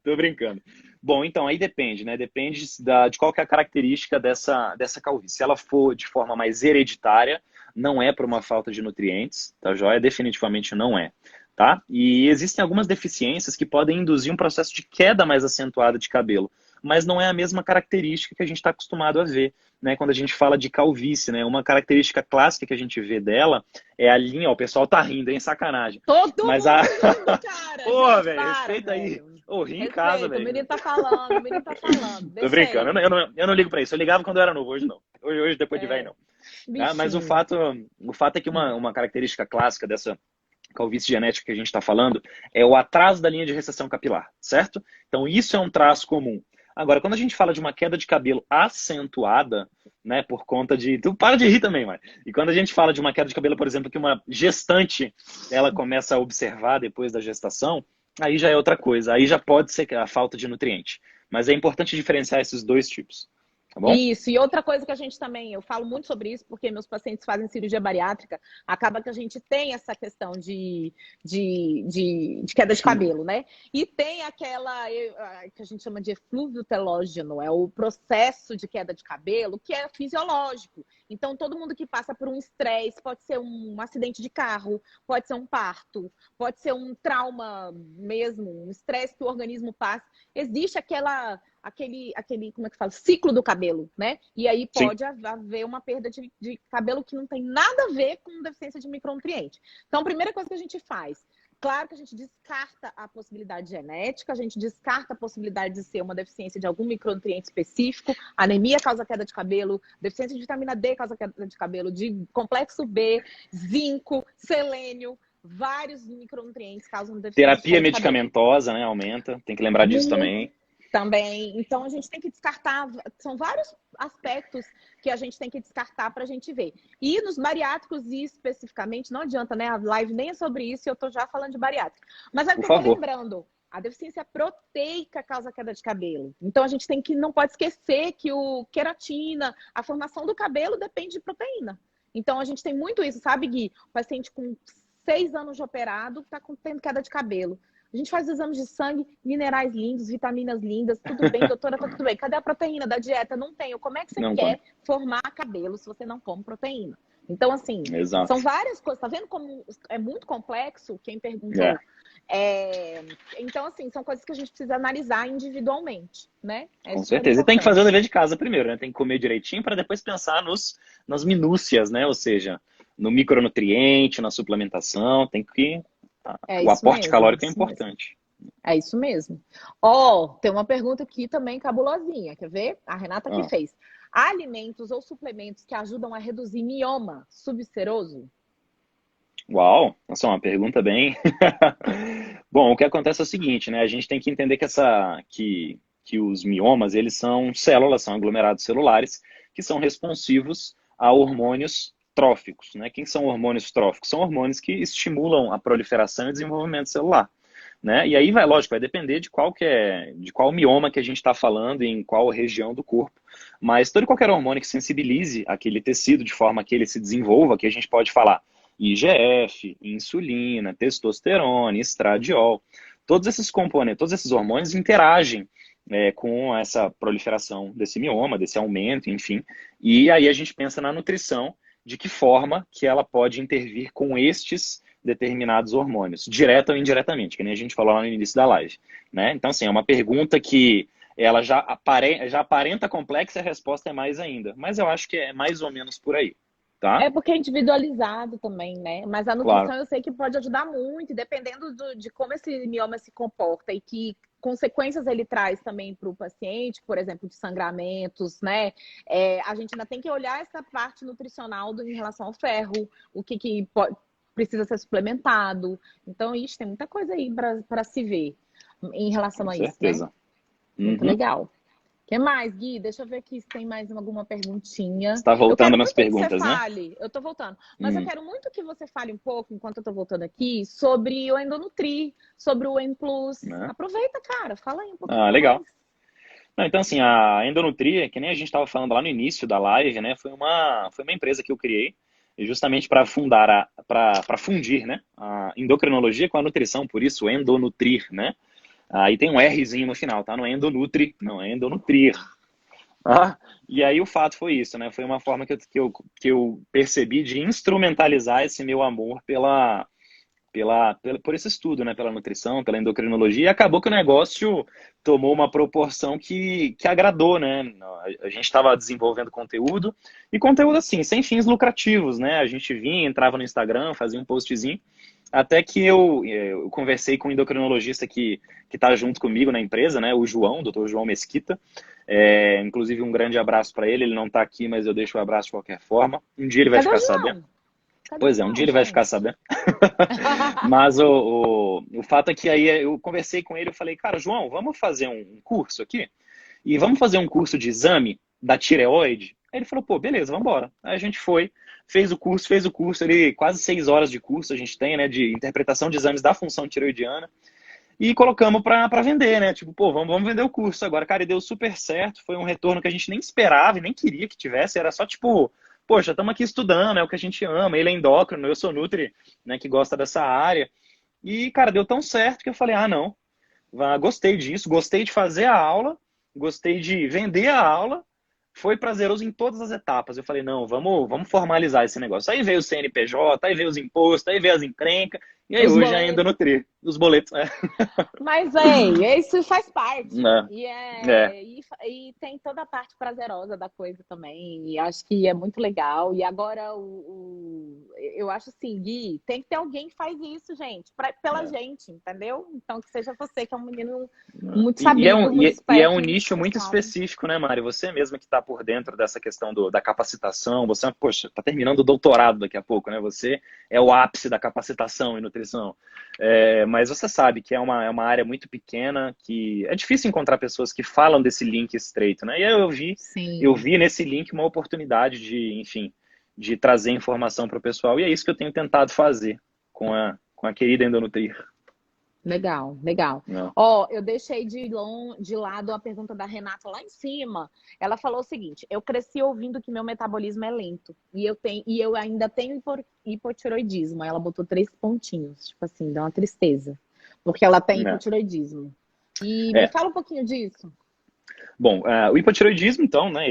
Tô brincando. Bom, então, aí depende, né? Depende de qual que é a característica dessa calvície. Se ela for de forma mais hereditária, não é por uma falta de nutrientes, tá joia? Definitivamente não é, tá? E existem algumas deficiências que podem induzir um processo de queda mais acentuada de cabelo, mas não é a mesma característica que a gente está acostumado a ver, né? Quando a gente fala de calvície, né? Uma característica clássica que a gente vê dela é a linha, ó, o pessoal tá rindo, hein? Sacanagem. Todo Mas mundo rindo, cara. Pô, Gente, velho, para, respeita aí. velho. Ô, ri em casa, Respeita, o velho. menino tá falando, o menino tá falando. Tô Deixa brincando, ele. eu não ligo pra isso. Eu ligava quando eu era novo, hoje não. Hoje depois de velho, É, não. Tá? Mas o bichinho. fato é que uma característica clássica dessa calvície genética que a gente está falando é o atraso da linha de recessão capilar, certo? Então isso é um traço comum. Agora, quando a gente fala de uma queda de cabelo acentuada, né, por conta de... Tu para de rir também, mano. E quando a gente fala de uma queda de cabelo, por exemplo, que uma gestante, ela começa a observar depois da gestação, aí já é outra coisa. Aí já pode ser a falta de nutriente. Mas é importante diferenciar esses dois tipos, tá bom? Isso, e outra coisa que a gente também, eu falo muito sobre isso, porque meus pacientes fazem cirurgia bariátrica, acaba que a gente tem essa questão de queda de cabelo, né? E tem aquela que a gente chama de eflúvio telógeno, é o processo de queda de cabelo, que é fisiológico. Então, todo mundo que passa por um estresse, pode ser um acidente de carro, pode ser um parto, pode ser um trauma mesmo, um estresse que o organismo passa, existe aquele, como é que fala? Ciclo do cabelo, né? E aí Sim. pode haver uma perda de cabelo que não tem nada a ver com deficiência de micronutriente. Então, a primeira coisa que a gente faz, claro que a gente descarta a possibilidade genética, a gente descarta a possibilidade de ser uma deficiência de algum micronutriente específico, anemia causa queda de cabelo, deficiência de vitamina D causa queda de cabelo, de complexo B, zinco, selênio, vários micronutrientes causam deficiência de Terapia queda de cabelo. medicamentosa, né, aumenta. Tem que lembrar disso também. Também. Então, a gente tem que descartar. São vários aspectos que a gente tem que descartar para a gente ver. E nos bariátricos, especificamente, não adianta, né? A live nem é sobre isso e eu estou já falando de bariátrico. Mas é o que eu estou lembrando. A deficiência proteica causa queda de cabelo. Então, a gente não pode esquecer que o queratina, a formação do cabelo depende de proteína. Então, a gente tem muito isso, sabe, Gui? O paciente com 6 anos de operado está tendo queda de cabelo. A gente faz exames de sangue, minerais lindos, vitaminas lindas, tudo bem, doutora, tá tudo bem. Cadê a proteína da dieta? Não tenho. Como é que você quer formar cabelo se você não come proteína? Então, assim, são várias coisas. Tá vendo como é muito complexo? Quem perguntou. Então, assim, são coisas que a gente precisa analisar individualmente, né? Com certeza. E tem que fazer o dever de casa primeiro, né? Tem que comer direitinho para depois pensar nas minúcias, né? Ou seja, no micronutriente, na suplementação, tem que... o aporte calórico é importante. É isso mesmo. Ó, tem uma pergunta aqui também cabulosinha, quer ver? A Renata que fez. Há alimentos ou suplementos que ajudam a reduzir mioma subseroso? Uau, essa é uma pergunta bem... Bom, o que acontece é o seguinte, né? A gente tem que entender que os miomas, eles são células, são aglomerados celulares, que são responsivos a hormônios tróficos, né? Quem são hormônios tróficos? São hormônios que estimulam a proliferação e desenvolvimento celular. né? E aí vai, lógico, vai depender de qual mioma que a gente está falando e em qual região do corpo. Mas todo e qualquer hormônio que sensibilize aquele tecido de forma que ele se desenvolva, que a gente pode falar IGF, insulina, testosterona, estradiol, todos esses componentes, todos esses hormônios interagem com essa proliferação desse mioma, desse aumento, enfim. E aí a gente pensa na nutrição, de que forma que ela pode intervir com estes determinados hormônios, direta ou indiretamente, que nem a gente falou lá no início da live, né? Então, assim, é uma pergunta que ela já aparenta complexa e a resposta é mais ainda. Mas eu acho que é mais ou menos por aí, tá? É porque é individualizado também, né? Mas a Claro. nutrição eu sei que pode ajudar muito, dependendo de como esse mioma se comporta e que consequências ele traz também para o paciente, por exemplo, de sangramentos, né? A gente ainda tem que olhar essa parte nutricional em relação ao ferro, o que precisa ser suplementado. Então, isso tem muita coisa aí para se ver em relação Com a isso, né? certeza. Muito Uhum. legal. O que mais, Gui? Deixa eu ver aqui se tem mais alguma Você perguntinha. está Eu voltando quero nas muito que você perguntas, né? fale, eu tô voltando, mas eu Hum. quero muito que você fale um pouco, enquanto eu tô voltando aqui, sobre o Endonutri, sobre o N Plus. Né? Aproveita, cara, fala aí um pouquinho Ah, para legal. nós. Não, então, assim, a Endonutri, que nem a gente estava falando lá no início da live, né? Foi uma empresa que eu criei justamente para para fundir, né? A endocrinologia com a nutrição, por isso endonutrir, né? Aí tem um Rzinho no final, tá? Não é endonutri, não, é endonutrir. Ah, e aí o fato foi isso, né? Foi uma forma que eu percebi de instrumentalizar esse meu amor por esse estudo, né? Pela nutrição, pela endocrinologia, e acabou que o negócio tomou uma proporção que agradou, né? A gente estava desenvolvendo conteúdo, e conteúdo assim, sem fins lucrativos, né? A gente vinha, entrava no Instagram, fazia um postzinho, até que eu conversei com um endocrinologista que está junto comigo na empresa, né? O João, o Dr. João Mesquita. Inclusive, um grande abraço para ele. Ele não está aqui, mas eu deixo o abraço de qualquer forma. Um dia ele vai Cadê o ficar sabendo. João? Cadê o Pois é, um dia João, ele vai ficar gente? sabendo. Mas o fato é que aí eu conversei com ele, eu falei, cara, João, vamos fazer um curso aqui? E vamos fazer um curso de exame da tireoide? Aí ele falou, pô, beleza, vamos embora. Aí a gente foi, fez o curso, ele quase 6 horas de curso a gente tem, né, de interpretação de exames da função tireoidiana, e colocamos para vender, né? Tipo, pô, vamos vender o curso agora. Cara, e deu super certo, foi um retorno que a gente nem esperava e nem queria que tivesse, era só tipo, poxa, estamos aqui estudando, é o que a gente ama, ele é endócrino, eu sou nutri, né, que gosta dessa área. E, cara, deu tão certo que eu falei, ah, não, gostei disso, gostei de fazer a aula, gostei de vender a aula, foi prazeroso em todas as etapas. Eu falei, não, vamos formalizar esse negócio. Aí veio o CNPJ, aí veio os impostos, aí veio as encrencas, e aí Os hoje ainda boletos. Nutri, os boletos. Mas, isso faz parte. É, é, E tem toda a parte prazerosa da coisa também. E acho que é muito legal. E agora, eu acho assim, Gui, tem que ter alguém que faz isso, gente, pela é. gente, entendeu? Então, que seja você, que é um menino muito E é um, sabido, muito e é um esperto, muito nicho muito esforçado. específico, né, Mari? Você mesma que está por dentro dessa questão da capacitação, você, poxa, está terminando o doutorado daqui a pouco, né? Você é o ápice da capacitação em nutrição. Mas você sabe que é uma área muito pequena, que é difícil encontrar pessoas que falam desse link estreito, né? E aí eu Sim, vi nesse link uma oportunidade de, enfim, de trazer informação para o pessoal, e é isso que eu tenho tentado fazer com a querida Endonutrir. legal, legal. Não, Ó, eu deixei de lado a pergunta da Renata lá em cima. Ela falou o seguinte: eu cresci ouvindo que meu metabolismo é lento e eu ainda tenho hipotiroidismo. Ela botou 3 pontinhos, tipo assim, dá uma tristeza, porque ela tem né? hipotiroidismo. E me É, fala um pouquinho disso. bom, o hipotireoidismo, então, né,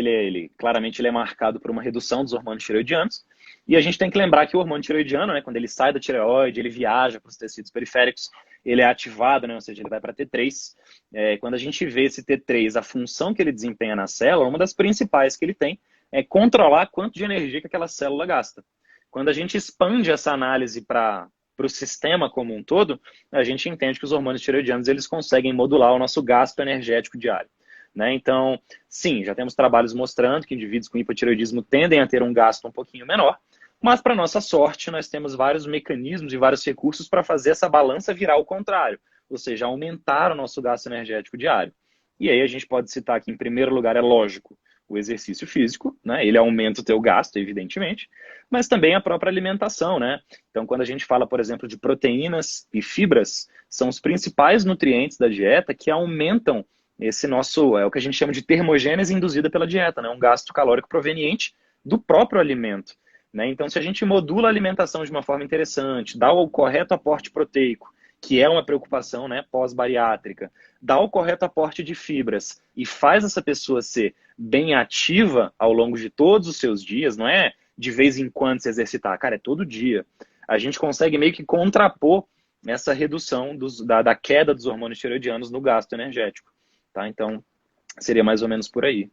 claramente ele é marcado por uma redução dos hormônios tireoidianos, e a gente tem que lembrar que o hormônio tireoidiano, né, quando ele sai da tireoide, ele viaja para os tecidos periféricos, ele é ativado, né, ou seja, ele vai para T3. Quando a gente vê esse T3, a função que ele desempenha na célula, uma das principais que ele tem é controlar quanto de energia que aquela célula gasta. Quando a gente expande essa análise para o sistema como um todo, a gente entende que os hormônios tireoidianos eles conseguem modular o nosso gasto energético diário. Né? Então, sim, já temos trabalhos mostrando que indivíduos com hipotireoidismo tendem a ter um gasto um pouquinho menor, mas, para nossa sorte, nós temos vários mecanismos e vários recursos para fazer essa balança virar ao contrário, ou seja, aumentar o nosso gasto energético diário. E aí a gente pode citar que, em primeiro lugar, é lógico, o exercício físico, né? Ele aumenta o teu gasto, evidentemente, mas também a própria alimentação, né? Então, quando a gente fala, por exemplo, de proteínas e fibras, são os principais nutrientes da dieta que aumentam esse nosso, é o que a gente chama de termogênese induzida pela dieta, né? Um gasto calórico proveniente do próprio alimento, né? Então, se a gente modula a alimentação de uma forma interessante, dá o correto aporte proteico, que é uma preocupação, né, pós-bariátrica, dá o correto aporte de fibras e faz essa pessoa ser bem ativa ao longo de todos os seus dias, não é de vez em quando se exercitar, cara, é todo dia. A gente consegue meio que contrapor essa redução da queda dos hormônios tireoidianos no gasto energético, tá? Então, seria mais ou menos por aí.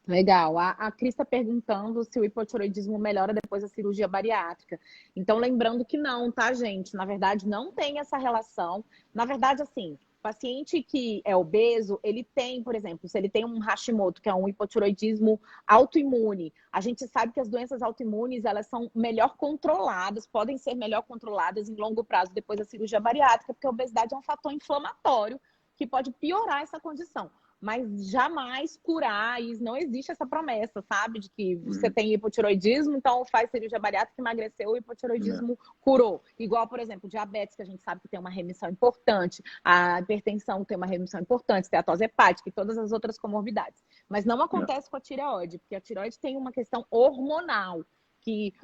Legal. A Cris está perguntando se o hipotireoidismo melhora depois da cirurgia bariátrica. Então, lembrando que não, tá, gente? Na verdade, não tem essa relação. Na verdade, assim, paciente que é obeso, ele tem, por exemplo, se ele tem um Hashimoto, que é um hipotireoidismo autoimune, a gente sabe que as doenças autoimunes, elas são melhor controladas, podem ser melhor controladas em longo prazo depois da cirurgia bariátrica, porque a obesidade é um fator inflamatório que pode piorar essa condição. Mas jamais curar, e não existe essa promessa, sabe? De que você tem hipotireoidismo, então faz cirurgia bariátrica, emagreceu, o hipotireoidismo curou. Igual, por exemplo, diabetes, que a gente sabe que tem uma remissão importante, a hipertensão tem uma remissão importante, steatose hepática e todas as outras comorbidades. Mas não acontece com a tireoide, porque a tireoide tem uma questão hormonal, que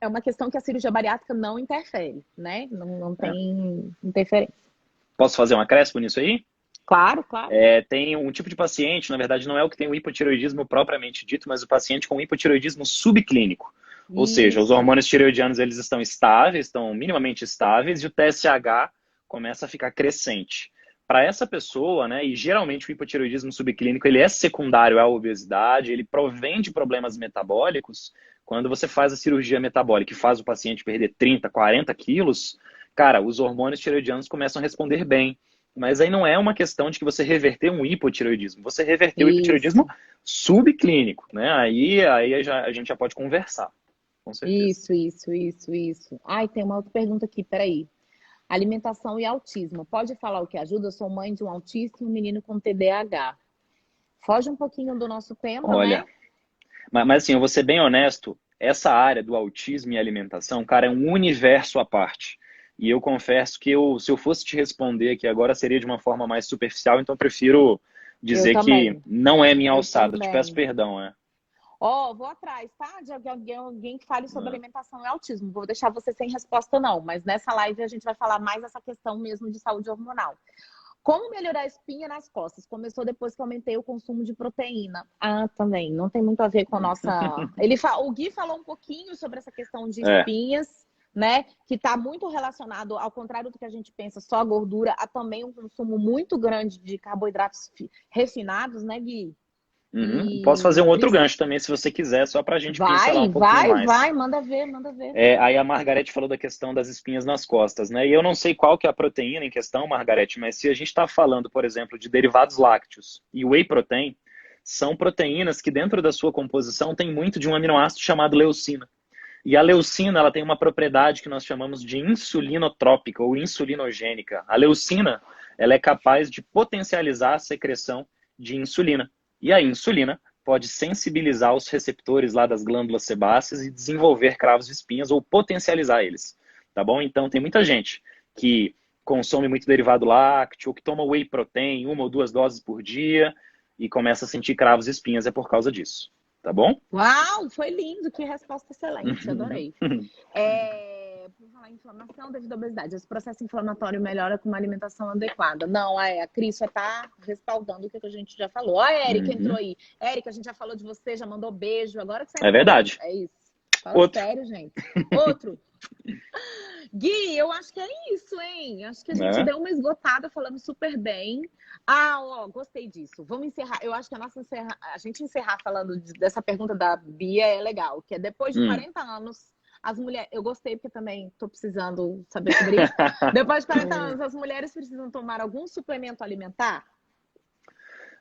é uma questão que a cirurgia bariátrica não interfere, né? Não tem interferência. Posso fazer um acréscimo nisso aí? Claro, claro. Tem um tipo de paciente, na verdade não é o que tem o hipotireoidismo propriamente dito, mas o paciente com hipotireoidismo subclínico. Ou seja, os hormônios tireoidianos eles estão estáveis, estão minimamente estáveis, e o TSH começa a ficar crescente. Para essa pessoa, né, e geralmente o hipotireoidismo subclínico ele é secundário à obesidade, ele provém de problemas metabólicos. Quando você faz a cirurgia metabólica e faz o paciente perder 30, 40 quilos, cara, os hormônios tireoidianos começam a responder bem. Mas aí não é uma questão de que você reverter um hipotireoidismo. Você reverteu o hipotireoidismo subclínico, né? Aí a gente já pode conversar, com certeza. Isso. Ai, tem uma outra pergunta aqui, peraí. Alimentação e autismo. Pode falar o que ajuda? Eu sou mãe de um autista e um menino com TDAH. Foge um pouquinho do nosso tema, Olha, né? mas assim, eu vou ser bem honesto, essa área do autismo e alimentação, cara, é um universo à parte. E eu confesso que se eu fosse te responder aqui agora, seria de uma forma mais superficial, então eu prefiro Eu dizer que também. não é minha Eu alçada. Te peço também. perdão, né? Ó, vou atrás, tá? De alguém que fale sobre alimentação e autismo. Vou deixar você sem resposta, não. Mas nessa live a gente vai falar mais dessa questão mesmo de saúde hormonal. Como melhorar a espinha nas costas? Começou depois que eu aumentei o consumo de proteína. Ah, também. Não tem muito a ver com a nossa. O Gui falou um pouquinho sobre essa questão de É. espinhas, né? Que está muito relacionado, ao contrário do que a gente pensa, só a gordura, a também um consumo muito grande de carboidratos refinados, né, Gui? Posso fazer E um outro gancho também, se você quiser, só para a gente pincelar vai, um pouquinho mais. vai, manda ver, manda ver. Aí a Margarete falou da questão das espinhas nas costas, né? E eu não sei qual que é a proteína em questão, Margarete, mas se a gente está falando, por exemplo, de derivados lácteos e whey protein, são proteínas que dentro da sua composição tem muito de um aminoácido chamado leucina. E a leucina, ela tem uma propriedade que nós chamamos de insulinotrópica ou insulinogênica. A leucina, ela é capaz de potencializar a secreção de insulina. E a insulina pode sensibilizar os receptores lá das glândulas sebáceas e desenvolver cravos e espinhas ou potencializar eles, tá bom? Então tem muita gente que consome muito derivado lácteo, ou que toma whey protein 1 ou 2 doses por dia e começa a sentir cravos e espinhas, é por causa disso, tá bom? Uau, foi lindo, que resposta excelente, adorei. Por falar em inflamação devido à obesidade, esse processo inflamatório melhora com uma alimentação adequada. Não, a Cris só está respaldando o que a gente já falou. Ó, a Érica entrou aí. Érica, a gente já falou de você, já mandou beijo, agora que você É entrou. verdade. É isso. Fala Outro. sério, gente. Outro. Gui, eu acho que é isso, hein? Acho que a gente deu uma esgotada falando super bem. Ah, ó, gostei disso. Vamos encerrar. Eu acho que a gente encerrar falando dessa pergunta da Bia é legal, que é depois de 40 anos, as mulheres. Eu gostei porque também estou precisando saber sobre isso. Depois de 40 anos, as mulheres precisam tomar algum suplemento alimentar?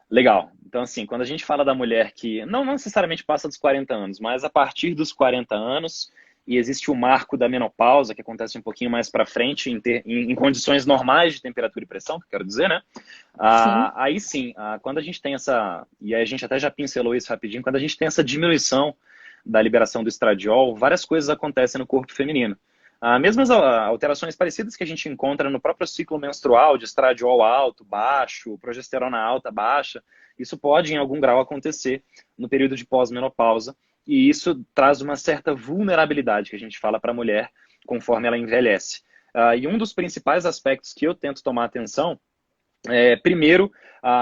Legal. Então, assim, quando a gente fala da mulher que não necessariamente passa dos 40 anos, mas a partir dos 40 anos, e existe o marco da menopausa, que acontece um pouquinho mais para frente, em condições normais de temperatura e pressão, que eu quero dizer, né? Sim. Aí sim, quando a gente tem essa, e a gente até já pincelou isso rapidinho, quando a gente tem essa diminuição da liberação do estradiol, várias coisas acontecem no corpo feminino. Mesmo as alterações parecidas que a gente encontra no próprio ciclo menstrual, de estradiol alto, baixo, progesterona alta, baixa, isso pode em algum grau acontecer no período de pós-menopausa, e isso traz uma certa vulnerabilidade que a gente fala para a mulher conforme ela envelhece. E um dos principais aspectos que eu tento tomar atenção é, primeiro,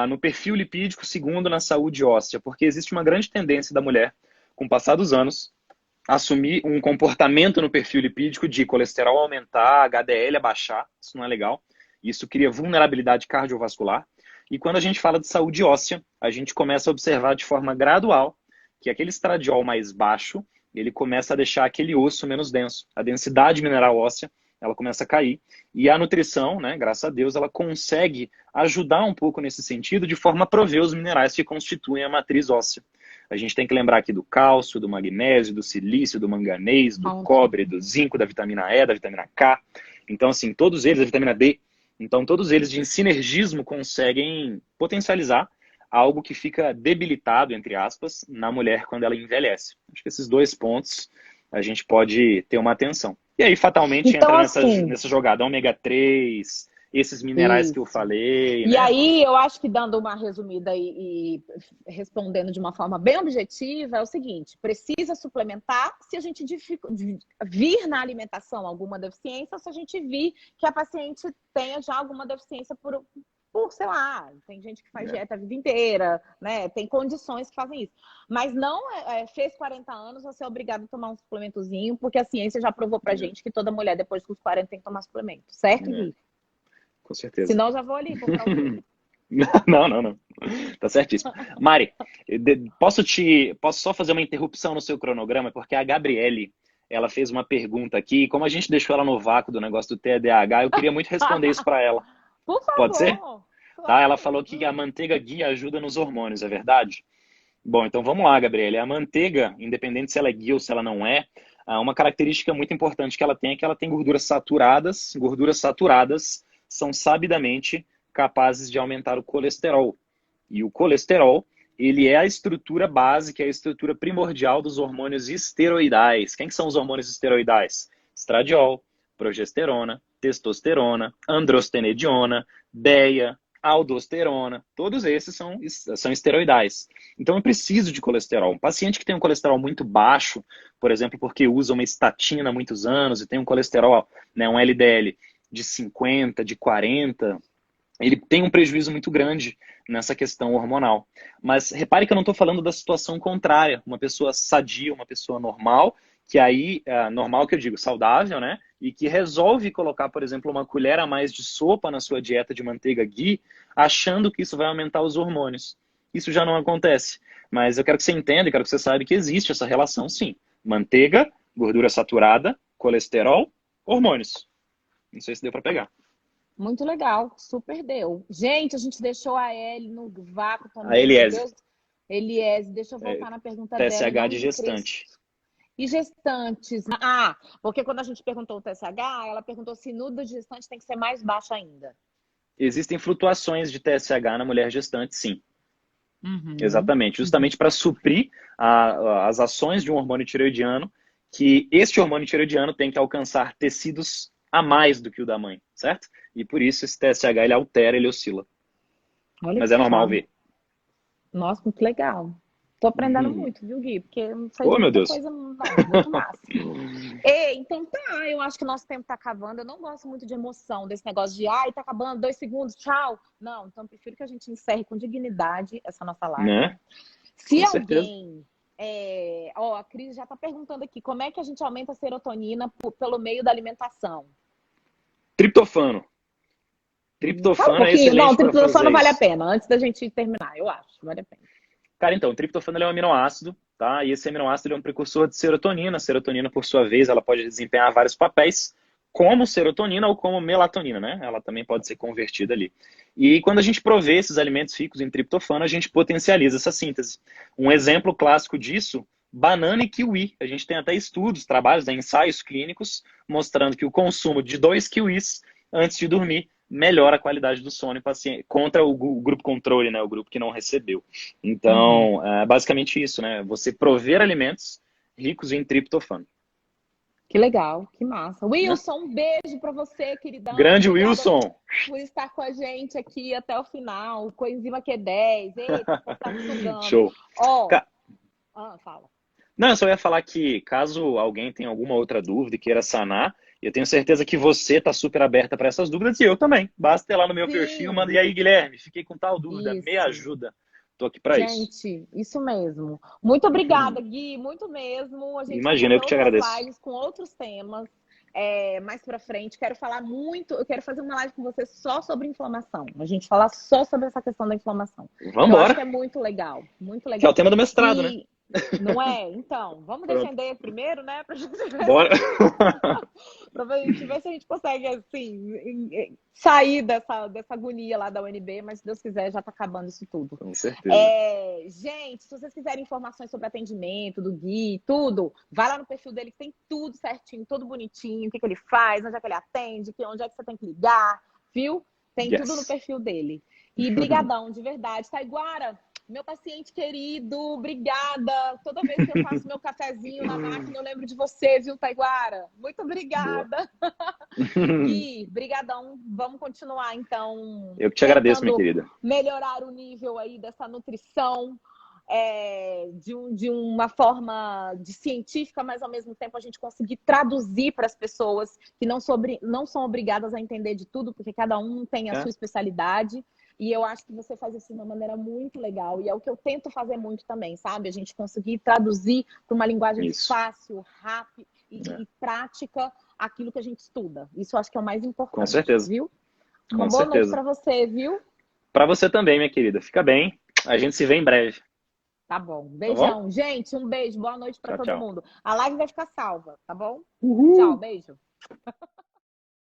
no perfil lipídico, segundo, na saúde óssea, porque existe uma grande tendência da mulher, com o passar dos anos, assumir um comportamento no perfil lipídico de colesterol aumentar, HDL abaixar, isso não é legal, isso cria vulnerabilidade cardiovascular. E quando a gente fala de saúde óssea, a gente começa a observar de forma gradual que aquele estradiol mais baixo, ele começa a deixar aquele osso menos denso. A densidade mineral óssea, ela começa a cair. E a nutrição, né, graças a Deus, ela consegue ajudar um pouco nesse sentido, de forma a prover os minerais que constituem a matriz óssea. A gente tem que lembrar aqui do cálcio, do magnésio, do silício, do manganês, do cobre, do zinco, da vitamina E, da vitamina K. Então, assim, todos eles, a vitamina D, então todos eles de sinergismo conseguem potencializar algo que fica debilitado, entre aspas, na mulher quando ela envelhece. Acho que esses dois pontos a gente pode ter uma atenção. E aí, fatalmente, Então, entra assim, nessa jogada ômega 3, esses minerais que eu isso. falei, E né? aí, eu acho que dando uma resumida e respondendo de uma forma bem objetiva, é o seguinte: precisa suplementar se a gente vir na alimentação alguma deficiência, ou se a gente vir que a paciente tenha já alguma deficiência sei lá, tem gente que faz dieta a vida inteira, né? Tem condições que fazem isso. Mas não fez 40 anos, você é obrigado a tomar um suplementozinho, porque a ciência já provou pra gente que toda mulher depois dos 40 tem que tomar suplemento, certo, É, Gui? com certeza. Senão eu já vou ali comprar o meu. Não, não, não. Tá certíssimo. Mari, posso só fazer uma interrupção no seu cronograma, porque a Gabriele, ela fez uma pergunta aqui, e como a gente deixou ela no vácuo do negócio do TDAH, eu queria muito responder isso para ela. Por Pode ser? favor. Tá? Ela Claro. falou que a manteiga ghee ajuda nos hormônios, é verdade? Bom, então vamos lá, Gabriele. A manteiga, independente se ela é ghee ou se ela não é, uma característica muito importante que ela tem é que ela tem gorduras saturadas. Gorduras saturadas são sabidamente capazes de aumentar o colesterol. E o colesterol, ele é a estrutura básica, é a estrutura primordial dos hormônios esteroidais. Quem que são os hormônios esteroidais? Estradiol, progesterona, testosterona, androstenediona, DEA, aldosterona. Todos esses são esteroidais. Então eu preciso de colesterol. Um paciente que tem um colesterol muito baixo, por exemplo, porque usa uma estatina há muitos anos e tem um colesterol, né, um LDL de 50, de 40, ele tem um prejuízo muito grande nessa questão hormonal. Mas repare que eu não estou falando da situação contrária. Uma pessoa sadia, uma pessoa normal, que aí, normal que eu digo, saudável, né? E que resolve colocar, por exemplo, uma colher a mais de sopa na sua dieta de manteiga ghee, achando que isso vai aumentar os hormônios. Isso já não acontece. Mas eu quero que você entenda, eu quero que você saiba que existe essa relação, sim. Manteiga, gordura saturada, colesterol, hormônios. Não sei se deu para pegar. Muito legal, super deu. Gente, a gente deixou a Ellie no vácuo A também, meu Eliese, Deus. Eliese, deixa eu voltar na pergunta dela, em TSH nome de de Cristo. gestante. E gestantes? Porque quando a gente perguntou o TSH, ela perguntou se no do gestante tem que ser mais baixo ainda. Existem flutuações de TSH na mulher gestante, sim. Uhum. Exatamente. Justamente para suprir as ações de um hormônio tireoidiano, que este hormônio tireoidiano tem que alcançar tecidos a mais do que o da mãe, certo? E por isso esse TSH ele altera, ele oscila. Olha Mas que é normal fã. ver. Nossa, muito legal. Tô aprendendo muito, viu, Gui? Porque eu não sei de Oh, meu muita Deus. coisa, não. Muito massa. Então tá, eu acho que nosso tempo tá acabando. Eu não gosto muito de emoção, desse negócio de, tá acabando, 2 segundos, tchau. Não, então eu prefiro que a gente encerre com dignidade essa nossa live. Né? Se Com certeza. alguém. A Cris já tá perguntando aqui, como é que a gente aumenta a serotonina pelo meio da alimentação? Triptofano. Fala um Triptofano é pouquinho. Não, excelente para triptofano fazer vale a isso. pena, antes da gente terminar, eu acho, vale a pena. Cara, então, o triptofano ele é um aminoácido, tá? E esse aminoácido ele é um precursor de serotonina. A serotonina, por sua vez, ela pode desempenhar vários papéis, como serotonina ou como melatonina, né? Ela também pode ser convertida ali. E quando a gente provê esses alimentos ricos em triptofano, a gente potencializa essa síntese. Um exemplo clássico disso, banana e kiwi. A gente tem até estudos, trabalhos, né, ensaios clínicos, mostrando que o consumo de 2 kiwis antes de dormir melhora a qualidade do sono em paciente, contra o grupo controle, né, o grupo que não recebeu. Uhum. Então, é basicamente isso, né? Você prover alimentos ricos em triptofano, Que legal, que massa. né? Wilson, um beijo para você, queridão. Grande Obrigada Wilson! por estar com a gente aqui até o final. Coenzima Q10. Eita, o povo tá me sugando. Show! Ó, Ca- fala. Não, eu só ia falar que caso alguém tenha alguma outra dúvida e queira sanar, eu tenho certeza que você está super aberta para essas dúvidas e eu também. Basta ir lá no meu perfil, manda, Sim, e aí, Guilherme, fiquei com tal dúvida, me isso. ajuda. Tô aqui para isso. Gente, isso mesmo. Muito obrigada, Gui, muito mesmo. A gente vai Imagina, eu fazer que te outras agradeço. lives com outros temas mais pra frente. Quero falar muito, eu quero fazer uma live com você só sobre inflamação. A gente falar só sobre essa questão da inflamação. Que eu acho que Vambora, é muito legal, muito que é o legal. tema do mestrado, né? E não é? Então, vamos Pronto, defender primeiro, né? Pra gente ver bora. pra gente ver se a gente consegue, assim, sair dessa agonia lá da UNB, mas se Deus quiser, já tá acabando isso tudo. Com certeza. Gente, se vocês quiserem informações sobre atendimento do Gui, tudo, vai lá no perfil dele que tem tudo certinho, tudo bonitinho, o que ele faz, onde é que ele atende, onde é que você tem que ligar, viu? Tem tudo no Yes. perfil dele. E brigadão, de verdade. Taiguara, meu paciente querido, obrigada. Toda vez que eu faço meu cafezinho na máquina, eu lembro de você, viu, Taiguara? Muito Boa. obrigada. Gui, brigadão. Vamos continuar, então, Eu que te agradeço, minha tentando querida. melhorar o nível aí dessa nutrição de uma forma científica, mas ao mesmo tempo a gente conseguir traduzir para as pessoas que não são obrigadas a entender de tudo, porque cada um tem a É, sua especialidade. E eu acho que você faz isso de uma maneira muito legal. E é o que eu tento fazer muito também, sabe? A gente conseguir traduzir para uma linguagem isso. fácil, rápida É, e prática aquilo que a gente estuda. Isso eu acho que é o mais com importante, certeza. viu? Uma Com boa noite certeza. para você, viu? Para você também, minha querida. Fica bem. A gente se vê em breve. Tá bom. Tá bom? Beijão. Gente, um beijo. Boa noite para Tchau, todo tchau. mundo. A live vai ficar salva, tá bom? Tchau, Uhul! beijo.